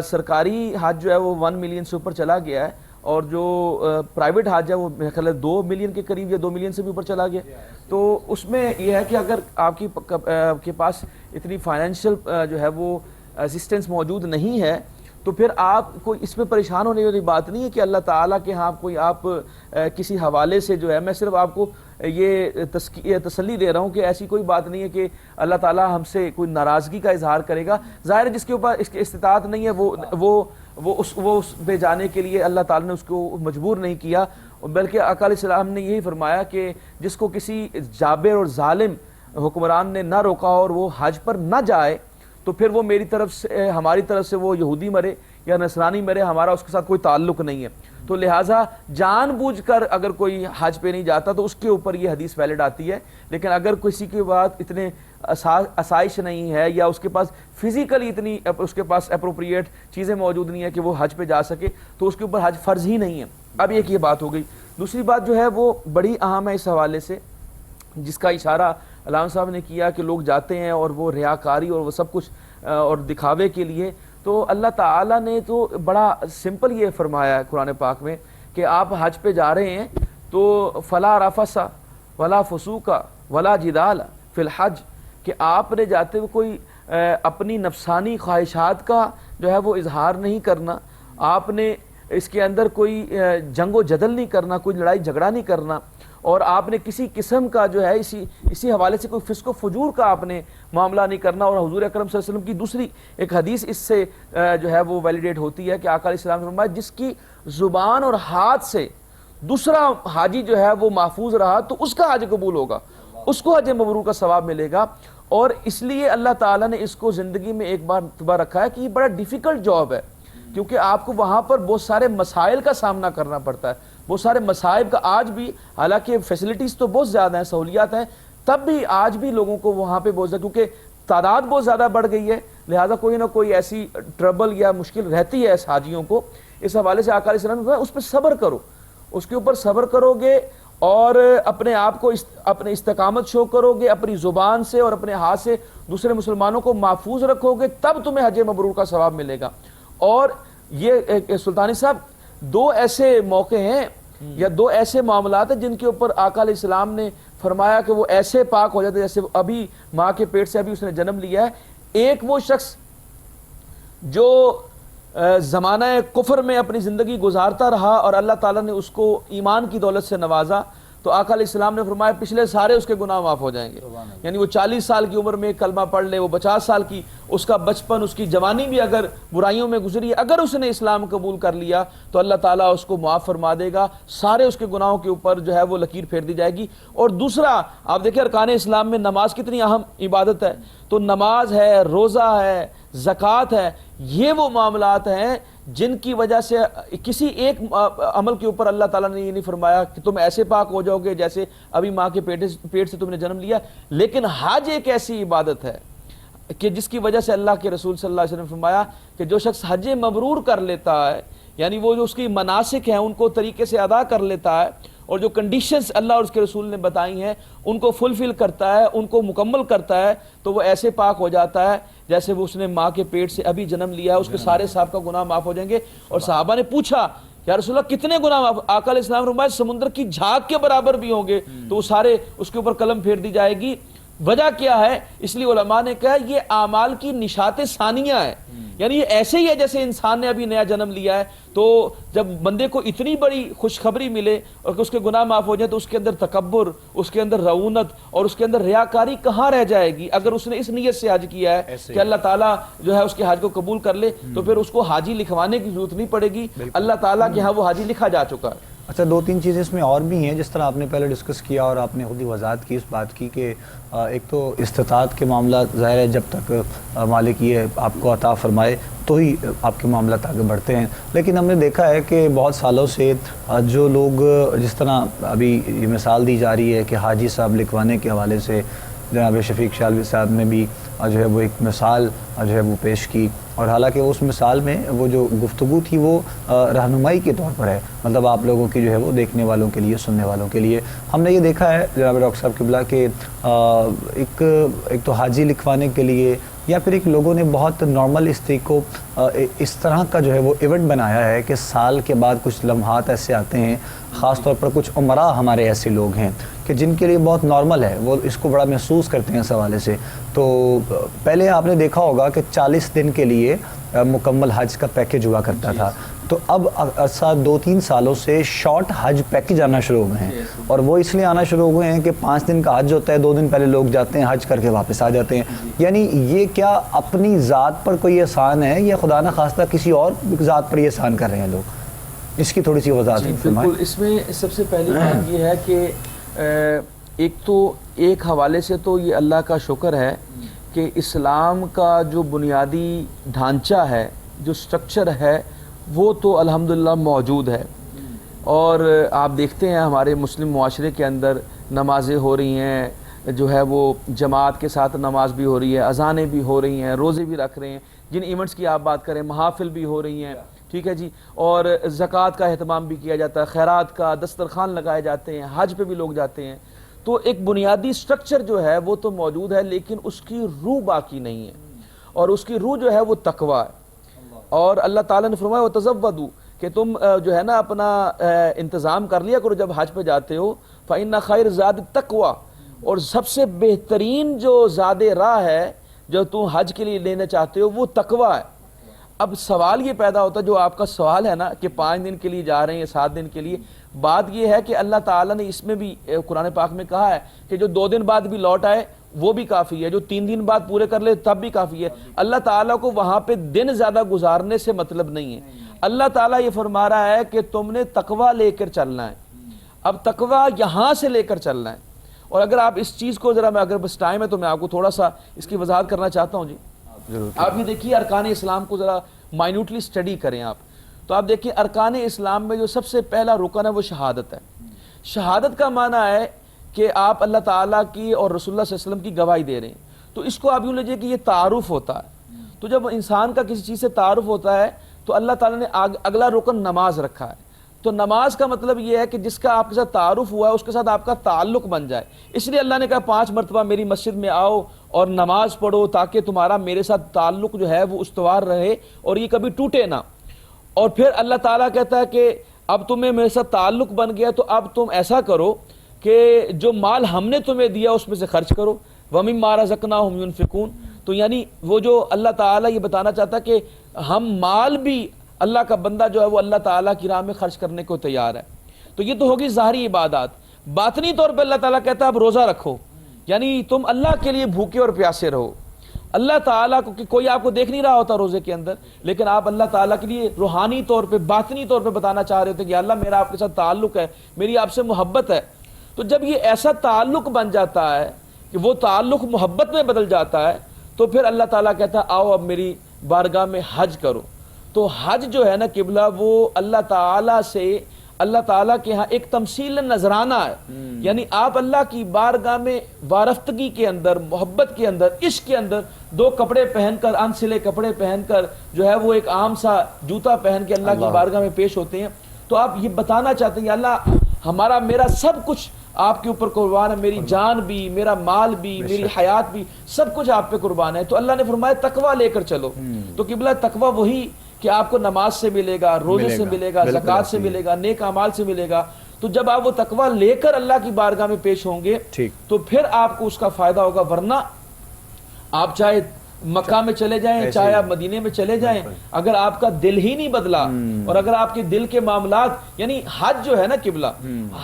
سرکاری حج جو ہے وہ 1 ملین سے اوپر چلا گیا ہے اور جو پرائیویٹ حج ہے وہ میرے خیال ہے 2 ملین کے قریب یا 2 ملین سے بھی اوپر چلا گیا. تو اس میں یہ ہے کہ اگر آپ کے پاس اتنی فائنینشیل جو ہے وہ اسسٹنس موجود نہیں ہے تو پھر آپ کو اس میں پریشان ہونے والی بات نہیں ہے کہ اللہ تعالیٰ کے ہاں کوئی آپ کسی حوالے سے جو ہے، میں صرف آپ کو یہ تسلی دے رہا ہوں کہ ایسی کوئی بات نہیں ہے کہ اللہ تعالیٰ ہم سے کوئی ناراضگی کا اظہار کرے گا. ظاہر ہے جس کے اوپر اس کی استطاعت نہیں ہے وہ اس پہ جانے کے لیے اللہ تعالیٰ نے اس کو مجبور نہیں کیا، بلکہ آقا علیہ السلام نے یہی فرمایا کہ جس کو کسی جابر اور ظالم حکمران نے نہ روکا اور وہ حج پر نہ جائے تو پھر وہ میری طرف سے، ہماری طرف سے وہ یہودی مرے یا نصرانی مرے، ہمارا اس کے ساتھ کوئی تعلق نہیں ہے. تو لہٰذا جان بوجھ کر اگر کوئی حج پہ نہیں جاتا تو اس کے اوپر یہ حدیث ویلڈ آتی ہے. لیکن اگر کسی کے بعد اتنے آسائش نہیں ہے یا اس کے پاس فزیکلی اتنی اس کے پاس اپروپریٹ چیزیں موجود نہیں ہے کہ وہ حج پہ جا سکے تو اس کے اوپر حج فرض ہی نہیں ہے. اب ایک یہ بات ہو گئی. دوسری بات جو ہے وہ بڑی اہم ہے اس حوالے سے، جس کا اشارہ علامہ صاحب نے کیا کہ لوگ جاتے ہیں اور وہ ریاکاری اور وہ سب کچھ اور دکھاوے کے لیے. تو اللہ تعالیٰ نے تو بڑا سمپل یہ فرمایا ہے قرآن پاک میں کہ آپ حج پہ جا رہے ہیں تو فلا رفث ولا فسوق ولا جدال فی الحج، کہ آپ نے جاتے ہوئے کوئی اپنی نفسانی خواہشات کا جو ہے وہ اظہار نہیں کرنا، آپ نے اس کے اندر کوئی جنگ و جدل نہیں کرنا، کوئی لڑائی جھگڑا نہیں کرنا، اور آپ نے کسی قسم کا جو ہے اسی حوالے سے کوئی فسق و فجور کا آپ نے معاملہ نہیں کرنا. اور حضور اکرم صلی اللہ علیہ وسلم کی دوسری ایک حدیث اس سے جو ہے وہ ویلیڈیٹ ہوتی ہے کہ آقا علیہ السلام نے فرمایا جس کی زبان اور ہاتھ سے دوسرا حاجی جو ہے وہ محفوظ رہا تو اس کا حج قبول ہوگا، اس کو حج مبرور کا ثواب ملے گا. اور اس لیے اللہ تعالیٰ نے اس کو زندگی میں ایک بار رکھا ہے کہ یہ بڑا ڈیفیکلٹ جاب ہے، کیونکہ آپ کو وہاں پر بہت سارے مسائل کا سامنا کرنا پڑتا ہے، بہت سارے مسائب کا. آج بھی حالانکہ فیسلٹیز تو بہت زیادہ ہیں، سہولیات ہیں، تب بھی آج بھی لوگوں کو وہاں پہ بہت زیادہ، کیونکہ تعداد بہت زیادہ بڑھ گئی ہے، لہٰذا کوئی نہ کوئی ایسی ٹربل یا مشکل رہتی ہے اس حاجیوں کو. اس حوالے سے آقا علیہ السلام نے اس پہ صبر کرو، اس کے اوپر صبر کرو گے اور اپنے آپ کو اپنے استقامت شو کرو گے، اپنی زبان سے اور اپنے ہاتھ سے دوسرے مسلمانوں کو محفوظ رکھو گے، تب تمہیں حج مبرور کا ثواب ملے گا. اور یہ سلطانی صاحب 2 ایسے موقع ہیں یا 2 ایسے معاملات ہیں جن کے اوپر آقا علیہ السلام نے فرمایا کہ وہ ایسے پاک ہو جاتے جیسے ابھی ماں کے پیٹ سے ابھی اس نے جنم لیا ہے. ایک وہ شخص جو زمانہ کفر میں اپنی زندگی گزارتا رہا اور اللہ تعالیٰ نے اس کو ایمان کی دولت سے نوازا تو آقا علیہ السلام نے فرمایا پچھلے سارے اس کے گناہ معاف ہو جائیں گے. یعنی وہ 40 سال کی عمر میں کلمہ پڑھ لے، وہ 50 سال کی اس کا بچپن، اس کی جوانی بھی اگر برائیوں میں گزری، اگر اس نے اسلام قبول کر لیا تو اللہ تعالیٰ اس کو معاف فرما دے گا، سارے اس کے گناہوں کے اوپر جو ہے وہ لکیر پھیر دی جائے گی. اور دوسرا آپ دیکھیں ارکان اسلام میں نماز کتنی اہم عبادت ہے، تو نماز ہے، روزہ ہے، زکوٰۃ ہے، یہ وہ معاملات ہیں جن کی وجہ سے کسی ایک عمل کے اوپر اللہ تعالیٰ نے یہ نہیں فرمایا کہ تم ایسے پاک ہو جاؤ گے جیسے ابھی ماں کے پیٹ سے تم نے جنم لیا. لیکن حج ایک ایسی عبادت ہے کہ جس کی وجہ سے اللہ کے رسول صلی اللہ علیہ وسلم نے فرمایا کہ جو شخص حج مبرور کر لیتا ہے، یعنی وہ جو اس کی مناسک ہیں ان کو طریقے سے ادا کر لیتا ہے اور جو کنڈیشنز اللہ اور اس کے رسول نے بتائی ہیں ان کو فلفل کرتا ہے، ان کو مکمل کرتا ہے، تو وہ ایسے پاک ہو جاتا ہے جیسے وہ اس نے ماں کے پیٹ سے ابھی جنم لیا ہے. اس کے سارے صاحب کا گناہ معاف ہو جائیں گے. اور صحابہ نے پوچھا یا رسول اللہ کتنے گناہ معاف؟ آقا علیہ السلام نے فرمایا سمندر کی جھاگ کے برابر بھی ہوں گے تو وہ سارے اس کے اوپر قلم پھیر دی جائے گی. وجہ کیا ہے؟ اس لیے علماء نے کہا یہ اعمال کی نشات ثانیہ ہے، یعنی یہ ایسے ہی ہے جیسے انسان نے ابھی نیا جنم لیا ہے. تو جب بندے کو اتنی بڑی خوشخبری ملے اور کہ اس کے گناہ معاف ہو جائیں تو اس کے اندر تکبر، اس کے اندر رعونت اور اس کے اندر ریاکاری کہاں رہ جائے گی؟ اگر اس نے اس نیت سے حج کیا ہے کہ اللہ تعالیٰ جو ہے اس کے حج کو قبول کر لے تو پھر اس کو حاجی لکھوانے کی ضرورت نہیں پڑے گی، اللہ تعالیٰ کے ہاں وہ حاجی لکھا جا چکا ہے. اچھا 2-3 چیزیں اس میں اور بھی ہیں جس طرح آپ نے پہلے ڈسکس کیا اور آپ نے خود ہی وضاحت کی اس بات کی کہ ایک تو استطاعت کے معاملات ظاہر ہے جب تک مالک یہ آپ کو عطا فرمائے تو ہی آپ کے معاملات آگے بڑھتے ہیں. لیکن ہم نے دیکھا ہے کہ بہت سالوں سے جو لوگ جس طرح ابھی یہ مثال دی جا رہی ہے کہ حاجی صاحب لکھوانے کے حوالے سے جناب شفیق شالوی صاحب نے بھی جو ہے وہ ایک مثال جو ہے وہ پیش کی، اور حالانکہ اس مثال میں وہ جو گفتگو تھی وہ رہنمائی کے طور پر ہے، مطلب آپ لوگوں کی جو ہے وہ دیکھنے والوں کے لیے، سننے والوں کے لیے. ہم نے یہ دیکھا ہے جناب ڈاکٹر صاحب قبلہ کہ ایک تو حاجی لکھوانے کے لیے یا پھر ایک لوگوں نے بہت نارمل اس طریقے کو اس طرح کا جو ہے وہ ایونٹ بنایا ہے کہ سال کے بعد کچھ لمحات ایسے آتے ہیں، خاص طور پر کچھ عمرہ ہمارے ایسے لوگ ہیں کہ جن کے لیے بہت نارمل ہے، وہ اس کو بڑا محسوس کرتے ہیں اس حوالے سے. تو پہلے آپ نے دیکھا ہوگا کہ 40 دن کے لیے مکمل حج کا پیکیج ہوا کرتا تھا، تو اب عرصہ 2-3 سالوں سے شارٹ حج پیکیج آنا شروع ہوئے ہیں، اور وہ اس لیے آنا شروع ہوئے ہیں کہ 5 دن کا حج ہوتا ہے، 2 دن پہلے لوگ جاتے ہیں حج کر کے واپس آ جاتے ہیں. یعنی یہ کیا اپنی ذات پر کوئی احسان ہے یا خدا نہ خواستہ کسی اور ذات پر یہ احسان کر رہے ہیں لوگ؟ اس کی تھوڑی سی وضاحت فرمائیں. بالکل، اس میں سب سے پہلی بات یہ ہے کہ ایک تو ایک حوالے سے تو یہ اللہ کا شکر ہے کہ اسلام کا جو بنیادی ڈھانچہ ہے، جو سٹرکچر ہے، وہ تو الحمدللہ موجود ہے. اور آپ دیکھتے ہیں ہمارے مسلم معاشرے کے اندر نمازیں ہو رہی ہیں، جو ہے وہ جماعت کے ساتھ نماز بھی ہو رہی ہے، اذانیں بھی ہو رہی ہیں، روزے بھی رکھ رہے ہیں، جن ایونٹس کی آپ بات کریں محافل بھی ہو رہی ہیں، ٹھیک ہے جی، اور زکوٰۃ کا اہتمام بھی کیا جاتا ہے، خیرات کا دسترخوان لگائے جاتے ہیں، حج پہ بھی لوگ جاتے ہیں. تو ایک بنیادی سٹرکچر جو ہے وہ تو موجود ہے، لیکن اس کی روح باقی نہیں ہے، اور اس کی روح جو ہے وہ تقوی ہے. اور اللہ تعالیٰ نے فرمایا وَتَزَوَّدُوا کہ تم جو ہے نا اپنا انتظام کر لیا کرو جب حج پہ جاتے ہو. فَإِنَّ خَيْرَ زَادِ التَّقْوَىٰ، اور سب سے بہترین جو زاد راہ ہے جو تم حج کے لیے لینا چاہتے ہو وہ تقوی ہے. اب سوال یہ پیدا ہوتا ہے، جو آپ کا سوال ہے نا کہ 5 دن کے لیے جا رہے ہیں 7 دن کے لیے، بات یہ ہے کہ اللہ تعالیٰ نے اس میں بھی قرآن پاک میں کہا ہے کہ جو 2 دن بعد بھی لوٹ آئے وہ بھی کافی ہے، جو 3 دن بعد پورے کر لے تب بھی کافی ہے. اللہ تعالیٰ کو وہاں پہ دن زیادہ گزارنے سے مطلب نہیں ہے. اللہ تعالیٰ یہ فرما رہا ہے کہ تم نے تقوی لے کر چلنا ہے. اب تقوی یہاں سے لے کر چلنا ہے. اور اگر آپ اس چیز کو ذرا، میں اگر بس ٹائم ہے تو میں آپ کو تھوڑا سا اس کی وضاحت کرنا چاہتا ہوں. جی آپ یہ دیکھیے ارکان اسلام کو ذرا مائنوٹلی اسٹڈی کریں آپ، تو آپ دیکھیں ارکان اسلام میں جو سب سے پہلا رکن ہے وہ شہادت ہے. شہادت کا معنی ہے کہ آپ اللہ تعالیٰ کی اور رسول اللہ صلی اللہ علیہ وسلم کی گواہی دے رہے ہیں. تو اس کو آپ یوں لیجیے کہ یہ تعارف ہوتا ہے. تو جب انسان کا کسی چیز سے تعارف ہوتا ہے تو اللہ تعالیٰ نے اگلا رکن نماز رکھا ہے. تو نماز کا مطلب یہ ہے کہ جس کا آپ کے ساتھ تعارف ہوا ہے اس کے ساتھ آپ کا تعلق بن جائے. اس لیے اللہ نے کہا 5 مرتبہ میری مسجد میں آؤ اور نماز پڑھو تاکہ تمہارا میرے ساتھ تعلق جو ہے وہ استوار رہے اور یہ کبھی ٹوٹے نہ. اور پھر اللہ تعالیٰ کہتا ہے کہ اب تمہیں میرے ساتھ تعلق بن گیا تو اب تم ایسا کرو کہ جو مال ہم نے تمہیں دیا اس میں سے خرچ کرو. وَمِمَّا رَزَقْنَاهُمْ يُنْفِقُونَ. تو یعنی وہ جو اللہ تعالیٰ یہ بتانا چاہتا ہے کہ ہم مال بھی اللہ کا بندہ جو ہے وہ اللہ تعالیٰ کی راہ میں خرچ کرنے کو تیار ہے. تو یہ تو ہوگی ظاہری عبادات. باطنی طور پہ اللہ تعالیٰ کہتا ہے اب روزہ رکھو، یعنی تم اللہ کے لیے بھوکے اور پیاسے رہو. اللہ تعالیٰ کو کہ کوئی آپ کو دیکھ نہیں رہا ہوتا روزے کے اندر، لیکن آپ اللہ تعالیٰ کے لیے روحانی طور پہ باطنی طور پہ بتانا چاہ رہے ہوتے کہ اللہ میرا آپ کے ساتھ تعلق ہے، میری آپ سے محبت ہے. تو جب یہ ایسا تعلق بن جاتا ہے کہ وہ تعلق محبت میں بدل جاتا ہے تو پھر اللہ تعالیٰ کہتا ہے آؤ اب میری بارگاہ میں حج کرو. تو حج جو ہے نا قبلہ وہ اللہ تعالیٰ سے، اللہ تعالیٰ کے ہاں ایک تمثیل نذرانہ ہے. یعنی آپ اللہ کی بارگاہ میں وارفتگی کے اندر، محبت کے اندر، عشق کے اندر 2 کپڑے پہن کر، انسلے کپڑے پہن کر جو ہے وہ ایک عام سا جوتا پہن کے اللہ کی بارگاہ میں پیش ہوتے ہیں. تو آپ یہ بتانا چاہتے ہیں اللہ ہمارا میرا سب کچھ آپ کے اوپر قربان ہے، میری جان بھی، میرا مال بھی، میری حیات بھی، سب کچھ آپ پہ قربان ہے. تو اللہ نے فرمایا تقوی لے کر چلو. تو قبلہ تقوی وہی کہ آپ کو نماز سے ملے گا، روزے سے ملے گا، زکوٰۃ سے ملے گا، نیک اعمال سے ملے گا. تو جب آپ وہ تقوی لے کر اللہ کی بارگاہ میں پیش ہوں گے تو پھر آپ کو اس کا فائدہ ہوگا. ورنہ آپ چاہے مکہ میں چلے جائیں، چاہے آپ مدینے میں چلے جائیں، اگر آپ کا دل ہی نہیں بدلا اور اگر آپ کے دل کے معاملات، یعنی حج جو ہے نا قبلہ،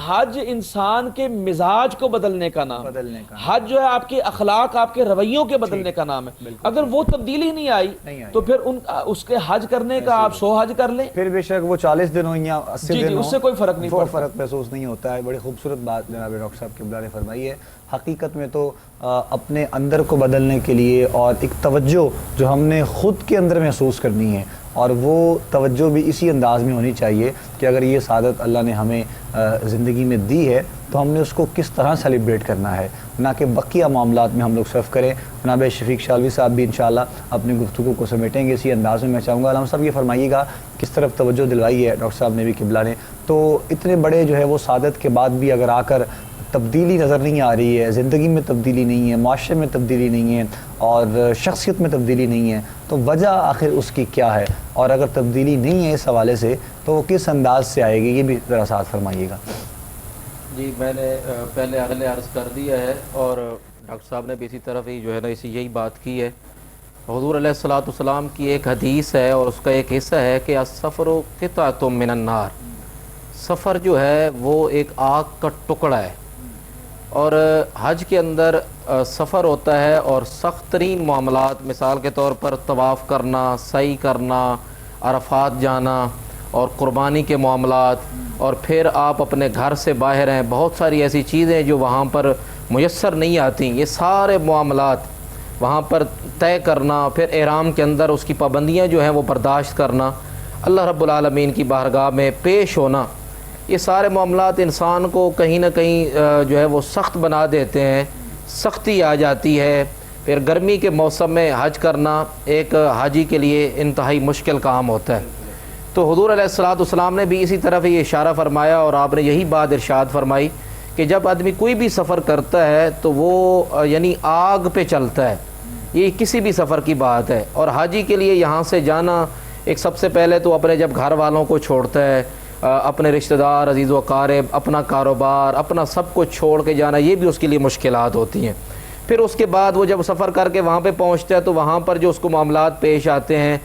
حج انسان کے مزاج کو بدلنے کا نام، حج جو ہے آپ کے اخلاق، آپ کے رویوں کے بدلنے کا نام ہے. اگر وہ تبدیلی نہیں آئی تو پھر اس کے حج کرنے کا آپ 100 حج کر لیں، پھر بے شک وہ 40 دن ہو یا 80 دن ہو، اس سے کوئی فرق نہیں پڑتا، فرق محسوس نہیں ہوتا ہے. بڑی خوبصورت بات جناب ڈاکٹر صاحب قبلہ نے فرمائی ہے. حقیقت میں تو اپنے اندر کو بدلنے کے لیے اور ایک توجہ جو ہم نے خود کے اندر محسوس کرنی ہے، اور وہ توجہ بھی اسی انداز میں ہونی چاہیے کہ اگر یہ سعادت اللہ نے ہمیں زندگی میں دی ہے تو ہم نے اس کو کس طرح سیلیبریٹ کرنا ہے، نہ کہ بقیہ معاملات میں ہم لوگ صرف کریں. جناب شفیق شالوی صاحب بھی انشاءاللہ اپنی گفتگو کو سمیٹیں گے اسی انداز میں. میں چاہوں گا علامہ صاحب یہ فرمائیے گا کس طرف توجہ دلوائی ہے ڈاکٹر صاحب نے بھی قبلہ نے. تو اتنے بڑے جو ہے وہ سعادت کے بعد بھی اگر آ کر تبدیلی نظر نہیں آ رہی ہے، زندگی میں تبدیلی نہیں ہے، معاشرے میں تبدیلی نہیں ہے اور شخصیت میں تبدیلی نہیں ہے، تو وجہ آخر اس کی کیا ہے؟ اور اگر تبدیلی نہیں ہے اس حوالے سے تو وہ کس انداز سے آئے گی، یہ بھی ذرا ساتھ فرمائیے گا۔ جی میں نے پہلے اگلے عرض کر دیا ہے، اور ڈاکٹر صاحب نے بھی اسی طرف ہی جو ہے نا اسی یہی بات کی ہے۔ حضور علیہ الصلوۃ والسلام کی ایک حدیث ہے اور اس کا ایک حصہ ہے کہ السفر قطعۃ من النار، سفر جو ہے وہ ایک آگ کا ٹکڑا ہے، اور حج کے اندر سفر ہوتا ہے اور سخت ترین معاملات، مثال کے طور پر طواف کرنا، سعی کرنا، عرفات جانا اور قربانی کے معاملات، اور پھر آپ اپنے گھر سے باہر ہیں، بہت ساری ایسی چیزیں جو وہاں پر میسر نہیں آتی، یہ سارے معاملات وہاں پر طے کرنا، پھر احرام کے اندر اس کی پابندیاں جو ہیں وہ برداشت کرنا، اللہ رب العالمین کی بارگاہ میں پیش ہونا، یہ سارے معاملات انسان کو کہیں نہ کہیں جو ہے وہ سخت بنا دیتے ہیں، سختی آ جاتی ہے۔ پھر گرمی کے موسم میں حج کرنا ایک حاجی کے لیے انتہائی مشکل کام ہوتا ہے۔ تو حضور علیہ الصلوۃ والسلام نے بھی اسی طرف یہ اشارہ فرمایا، اور آپ نے یہی بات ارشاد فرمائی کہ جب آدمی کوئی بھی سفر کرتا ہے تو وہ یعنی آگ پہ چلتا ہے، یہ کسی بھی سفر کی بات ہے۔ اور حاجی کے لیے یہاں سے جانا، ایک سب سے پہلے تو اپنے جب گھر والوں کو چھوڑتا ہے، اپنے رشتہ دار، عزیز و اقارب، اپنا کاروبار، اپنا سب کچھ چھوڑ کے جانا، یہ بھی اس کے لیے مشکلات ہوتی ہیں۔ پھر اس کے بعد وہ جب سفر کر کے وہاں پہ پہنچتا ہے تو وہاں پر جو اس کو معاملات پیش آتے ہیں،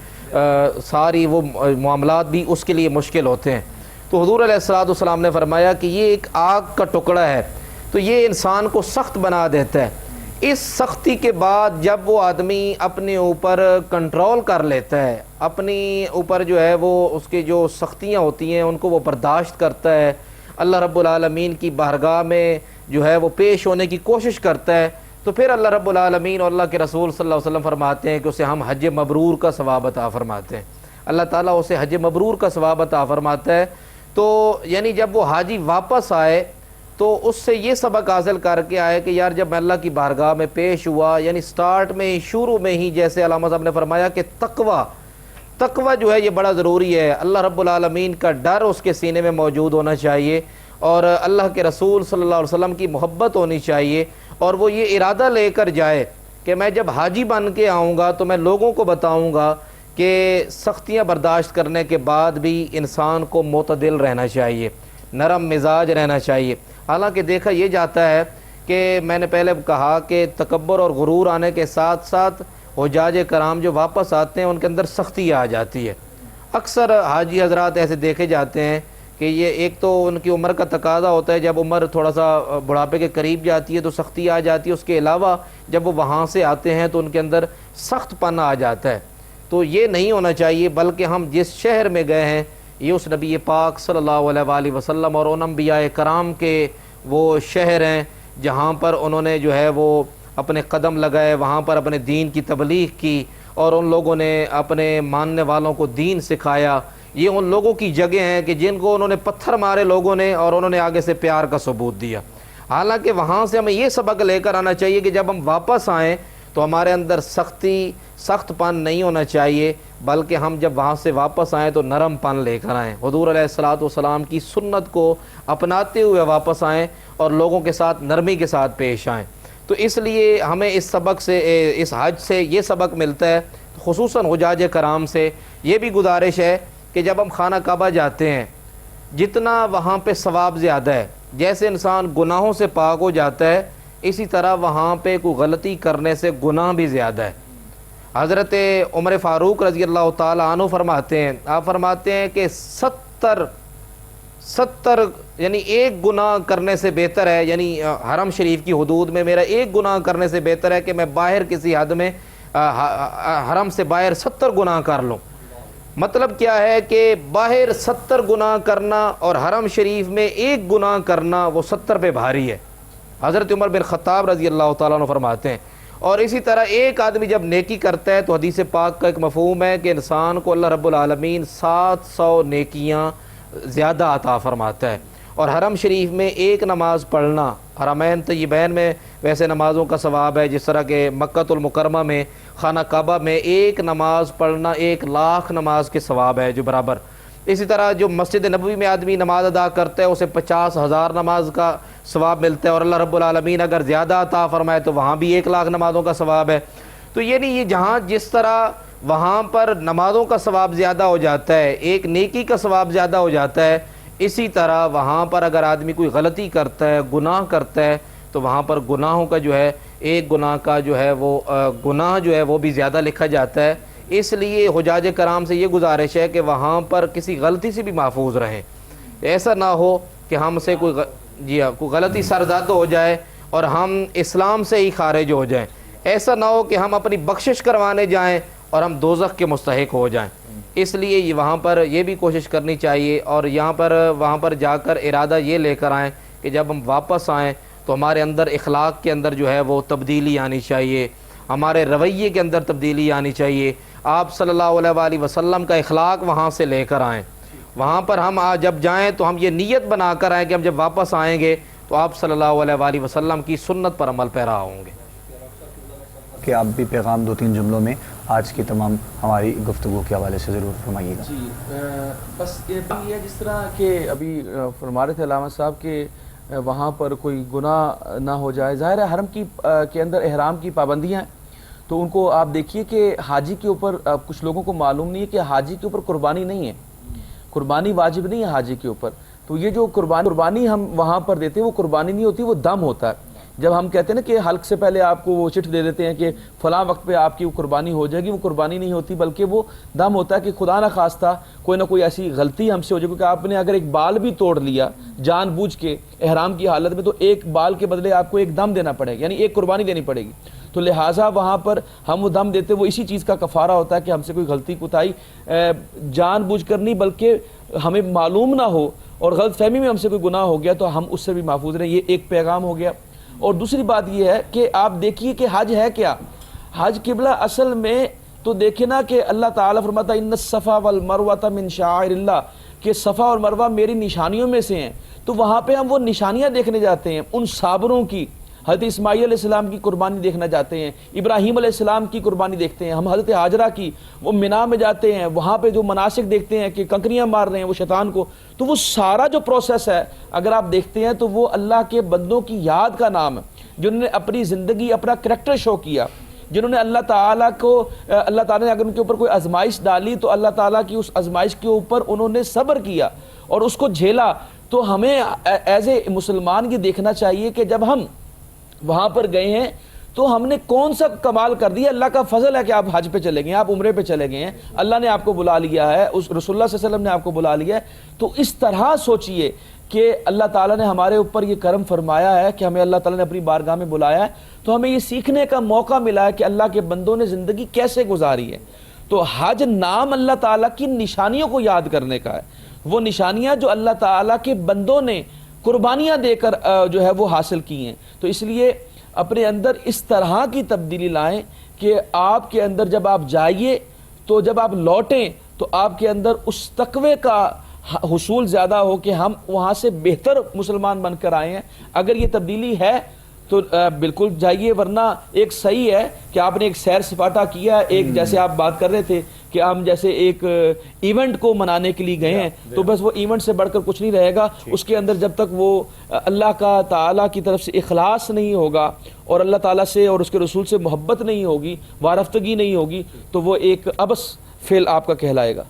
ساری وہ معاملات بھی اس کے لیے مشکل ہوتے ہیں۔ تو حضور علیہ الصلوۃ والسلام نے فرمایا کہ یہ ایک آگ کا ٹکڑا ہے، تو یہ انسان کو سخت بنا دیتا ہے۔ اس سختی کے بعد جب وہ آدمی اپنے اوپر کنٹرول کر لیتا ہے، اپنی اوپر جو ہے وہ اس کی جو سختیاں ہوتی ہیں ان کو وہ برداشت کرتا ہے، اللہ رب العالمین کی بارگاہ میں جو ہے وہ پیش ہونے کی کوشش کرتا ہے، تو پھر اللہ رب العالمین اور اللہ کے رسول صلی اللہ علیہ وسلم فرماتے ہیں کہ اسے ہم حج مبرور کا ثواب عطا فرماتے ہیں، اللہ تعالیٰ اسے حج مبرور کا ثواب عطا فرماتا ہے۔ تو یعنی جب وہ حاجی واپس آئے تو اس سے یہ سبق حاصل کر کے آئے کہ یار جب میں اللہ کی بارگاہ میں پیش ہوا، یعنی سٹارٹ میں ہی، شروع میں ہی، جیسے علامہ صاحب نے فرمایا کہ تقوی جو ہے یہ بڑا ضروری ہے، اللہ رب العالمین کا ڈر اس کے سینے میں موجود ہونا چاہیے، اور اللہ کے رسول صلی اللہ علیہ وسلم کی محبت ہونی چاہیے، اور وہ یہ ارادہ لے کر جائے کہ میں جب حاجی بن کے آؤں گا تو میں لوگوں کو بتاؤں گا کہ سختیاں برداشت کرنے کے بعد بھی انسان کو معتدل رہنا چاہیے، نرم مزاج رہنا چاہیے۔ حالانکہ دیکھا یہ جاتا ہے کہ میں نے پہلے کہا کہ تکبر اور غرور آنے کے ساتھ ساتھ حجاج کرام جو واپس آتے ہیں ان کے اندر سختی آ جاتی ہے۔ اکثر حاجی حضرات ایسے دیکھے جاتے ہیں کہ یہ ایک تو ان کی عمر کا تقاضا ہوتا ہے، جب عمر تھوڑا سا بڑھاپے کے قریب جاتی ہے تو سختی آ جاتی ہے، اس کے علاوہ جب وہ وہاں سے آتے ہیں تو ان کے اندر سخت پن آ جاتا ہے۔ تو یہ نہیں ہونا چاہیے، بلکہ ہم جس شہر میں گئے ہیں یہ اس نبی پاک صلی اللہ علیہ وآلہ وسلم اور ان انبیاء کرام کے وہ شہر ہیں جہاں پر انہوں نے جو ہے وہ اپنے قدم لگائے، وہاں پر اپنے دین کی تبلیغ کی، اور ان لوگوں نے اپنے ماننے والوں کو دین سکھایا۔ یہ ان لوگوں کی جگہ ہیں کہ جن کو انہوں نے پتھر مارے لوگوں نے، اور انہوں نے آگے سے پیار کا ثبوت دیا۔ حالانکہ وہاں سے ہمیں یہ سبق لے کر آنا چاہیے کہ جب ہم واپس آئیں تو ہمارے اندر سخت پن نہیں ہونا چاہیے، بلکہ ہم جب وہاں سے واپس آئیں تو نرم پن لے کر آئیں، حضور علیہ الصلوۃ والسلام کی سنت کو اپناتے ہوئے واپس آئیں اور لوگوں کے ساتھ نرمی کے ساتھ پیش آئیں۔ تو اس لیے ہمیں اس سبق سے، اس حج سے یہ سبق ملتا ہے، خصوصاً حجاج کرام سے یہ بھی گزارش ہے کہ جب ہم خانہ کعبہ جاتے ہیں، جتنا وہاں پہ ثواب زیادہ ہے، جیسے انسان گناہوں سے پاک ہو جاتا ہے اسی طرح وہاں پہ کوئی غلطی کرنے سے گناہ بھی زیادہ ہے۔ حضرت عمر فاروق رضی اللہ تعالیٰ عنہ فرماتے ہیں، آپ فرماتے ہیں کہ 70 یعنی ایک گناہ کرنے سے بہتر ہے، یعنی حرم شریف کی حدود میں میرا ایک گناہ کرنے سے بہتر ہے کہ میں باہر کسی حد میں حرم سے باہر 70 گناہ کر لوں۔ مطلب کیا ہے کہ باہر 70 گناہ کرنا اور حرم شریف میں ایک گناہ کرنا وہ 70 پہ بھاری ہے، حضرت عمر بن خطاب رضی اللہ تعالیٰ عنہ فرماتے ہیں۔ اور اسی طرح ایک آدمی جب نیکی کرتا ہے تو حدیث پاک کا ایک مفہوم ہے کہ انسان کو اللہ رب العالمین 700 نیکیاں زیادہ عطا فرماتا ہے۔ اور حرم شریف میں ایک نماز پڑھنا، حرمین طیبین میں ویسے نمازوں کا ثواب ہے، جس طرح کہ مکہ المکرمہ میں خانہ کعبہ میں ایک نماز پڑھنا 1,00,000 نماز کے ثواب ہے جو برابر۔ اسی طرح جو مسجد نبوی میں آدمی نماز ادا کرتا ہے اسے 50,000 نماز کا ثواب ملتا ہے، اور اللہ رب العالمین اگر زیادہ عطا فرمائے تو وہاں بھی 1,00,000 نمازوں کا ثواب ہے۔ تو یہ نہیں، یہ جہاں جس طرح وہاں پر نمازوں کا ثواب زیادہ ہو جاتا ہے، ایک نیکی کا ثواب زیادہ ہو جاتا ہے، اسی طرح وہاں پر اگر آدمی کوئی غلطی کرتا ہے، گناہ کرتا ہے، تو وہاں پر گناہوں کا جو ہے، ایک گناہ کا جو ہے وہ گناہ جو ہے وہ بھی زیادہ لکھا جاتا ہے۔ اس لیے حجاج کرام سے یہ گزارش ہے کہ وہاں پر کسی غلطی سے بھی محفوظ رہیں، ایسا نہ ہو کہ ہم سے کوئی غلطی سرزد ہو جائے اور ہم اسلام سے ہی خارج ہو جائیں، ایسا نہ ہو کہ ہم اپنی بخشش کروانے جائیں اور ہم دوزخ کے مستحق ہو جائیں۔ اس لیے وہاں پر یہ بھی کوشش کرنی چاہیے، اور وہاں پر جا کر ارادہ یہ لے کر آئیں کہ جب ہم واپس آئیں تو ہمارے اندر اخلاق کے اندر جو ہے وہ تبدیلی آنی چاہیے، ہمارے رویے کے اندر تبدیلی آنی چاہیے۔ آپ صلی اللہ علیہ وآلہ وسلم کا اخلاق وہاں سے لے کر آئیں، وہاں پر ہم جب جائیں تو ہم یہ نیت بنا کر آئیں کہ ہم جب واپس آئیں گے تو آپ صلی اللہ علیہ وآلہ وسلم کی سنت پر عمل پیرا ہوں گے۔ کہ آپ بھی پیغام 2-3 جملوں میں آج کی تمام ہماری گفتگو کے حوالے سے ضرور فرمائیے گا۔ جی بس یہ ہے جس طرح کہ ابھی فرما رہے تھے علامہ صاحب کہ وہاں پر کوئی گناہ نہ ہو جائے، ظاہر ہے حرم کے اندر احرام کی پابندیاں ہیں، تو ان کو آپ دیکھیے کہ حاجی کے اوپر کچھ لوگوں کو معلوم نہیں ہے کہ حاجی کے اوپر قربانی نہیں ہے، قربانی واجب نہیں ہے حاجی کے اوپر۔ تو یہ جو قربانی ہم وہاں پر دیتے ہیں وہ قربانی نہیں ہوتی، وہ دم ہوتا ہے۔ جب ہم کہتے ہیں نا کہ حلق سے پہلے آپ کو وہ چٹ دے دیتے ہیں کہ فلاں وقت پہ آپ کی وہ قربانی ہو جائے گی، وہ قربانی نہیں ہوتی بلکہ وہ دم ہوتا ہے کہ خدا نہ خواستہ کوئی نہ کوئی ایسی غلطی ہم سے ہو جائے، کیونکہ آپ نے اگر ایک بال بھی توڑ لیا جان بوجھ کے احرام کی حالت میں تو ایک بال کے بدلے آپ کو ایک دم دینا پڑے گا، یعنی ایک قربانی دینی پڑے گی۔ تو لہٰذا وہاں پر ہم وہ دم دیتے وہ اسی چیز کا کفارہ ہوتا ہے کہ ہم سے کوئی غلطی کوتاہی جان بوجھ کر نہیں بلکہ ہمیں معلوم نہ ہو اور غلط فہمی میں ہم سے کوئی گناہ ہو گیا تو ہم اس سے بھی محفوظ رہیں۔ یہ ایک پیغام ہو گیا۔ اور دوسری بات یہ ہے کہ آپ دیکھیے کہ حج ہے کیا؟ حج قبلہ اصل میں تو دیکھیں نا کہ اللہ تعالیٰ فرماتا ہے ان الصفا والمروۃ من شعائر اللہ، کہ صفا اور مروہ میری نشانیوں میں سے ہیں۔ تو وہاں پہ ہم وہ نشانیاں دیکھنے جاتے ہیں، ان صابروں کی، حضرت اسماعیل علیہ السلام کی قربانی دیکھنا جاتے ہیں، ابراہیم علیہ السلام کی قربانی دیکھتے ہیں، ہم حضرت ہاجرہ کی، وہ مینا میں جاتے ہیں، وہاں پہ جو مناسک دیکھتے ہیں کہ کنکریاں مار رہے ہیں وہ شیطان کو۔ تو وہ سارا جو پروسیس ہے اگر آپ دیکھتے ہیں تو وہ اللہ کے بندوں کی یاد کا نام ہے، جنہوں نے اپنی زندگی اپنا کریکٹر شو کیا، جنہوں نے اللہ تعالیٰ نے اگر ان کے اوپر کوئی آزمائش ڈالی تو اللہ تعالیٰ کی اس آزمائش کے اوپر انہوں نے صبر کیا اور اس کو جھیلا۔ تو ہمیں ایز اے مسلمان یہ دیکھنا چاہیے کہ جب ہم وہاں پر گئے ہیں تو ہم نے کون سا کمال کر دیا۔ اللہ کا فضل ہے کہ آپ حج پہ چلے گئے ہیں، آپ عمرے پہ چلے گئے ہیں، اللہ نے آپ کو بلا لیا ہے، اس رسول اللہ صلی اللہ علیہ وسلم نے آپ کو بلا لیا ہے۔ تو اس طرح سوچئے کہ اللہ تعالیٰ نے ہمارے اوپر یہ کرم فرمایا ہے کہ ہمیں اللہ تعالیٰ نے اپنی بارگاہ میں بلایا ہے، تو ہمیں یہ سیکھنے کا موقع ملا ہے کہ اللہ کے بندوں نے زندگی کیسے گزاری ہے۔ تو حج نام اللہ تعالیٰ کی نشانیوں کو یاد کرنے کا ہے، وہ نشانیاں جو اللہ تعالیٰ کے بندوں نے قربانیاں دے کر جو ہے وہ حاصل کی ہیں۔ تو اس لیے اپنے اندر اس طرح کی تبدیلی لائیں کہ آپ کے اندر جب آپ جائیے تو جب آپ لوٹیں تو آپ کے اندر اس تقوی کا حصول زیادہ ہو کہ ہم وہاں سے بہتر مسلمان بن کر آئے ہیں۔ اگر یہ تبدیلی ہے تو بالکل جائیے، ورنہ ایک صحیح ہے کہ آپ نے ایک سیر سپاٹا کیا، ایک جیسے آپ بات کر رہے تھے کہ ہم جیسے ایک ایونٹ کو منانے کے لیے گئے ہیں تو بس وہ ایونٹ سے بڑھ کر کچھ نہیں رہے گا۔ اس کے اندر جب تک وہ اللہ کا تعالیٰ کی طرف سے اخلاص نہیں ہوگا اور اللہ تعالیٰ سے اور اس کے رسول سے محبت نہیں ہوگی، وارفتگی نہیں ہوگی، تو وہ ایک عبث فعل آپ کا کہلائے گا۔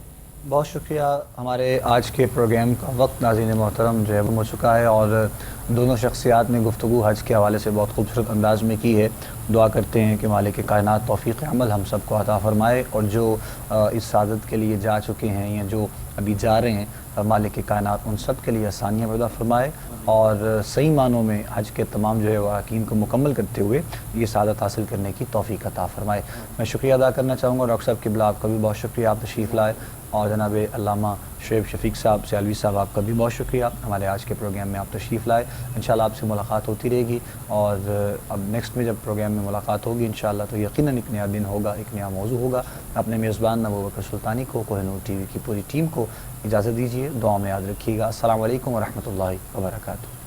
بہت شکریہ۔ ہمارے آج کے پروگرام کا وقت ناظرین محترم جو ہے وہ ہو چکا ہے، اور دونوں شخصیات نے گفتگو حج کے حوالے سے بہت خوبصورت انداز میں کی ہے۔ دعا کرتے ہیں کہ مالک کائنات توفیق عمل ہم سب کو عطا فرمائے، اور جو اس سعادت کے لیے جا چکے ہیں یا جو ابھی جا رہے ہیں، مالک کائنات ان سب کے لیے آسانیاں پیدا فرمائے، اور صحیح معنوں میں حج کے تمام جو ہے وہ احکام کو مکمل کرتے ہوئے یہ سعادت حاصل کرنے کی توفیق عطا فرمائے۔ میں شکریہ ادا کرنا چاہوں گا ڈاکٹر صاحب قبلہ، آپ کا بھی بہت شکریہ، آپ تشریف لائے، اور جناب علامہ شعیب شفیق صاحب سیالوی صاحب آپ کا بھی بہت شکریہ، ہمارے آج کے پروگرام میں آپ تشریف لائے۔ انشاءاللہ آپ سے ملاقات ہوتی رہے گی، اور اب نیکسٹ میں جب پروگرام میں ملاقات ہوگی انشاءاللہ تو یقیناً ایک نیا دن ہوگا، ایک نیا موضوع ہوگا۔ اپنے میزبان ابوبکر سلطانی کو، کوہ نور ٹی وی کی پوری ٹیم کو اجازت دیجیے، دعا میں یاد رکھیے گا۔ السلام علیکم ورحمۃ اللہ وبرکاتہ۔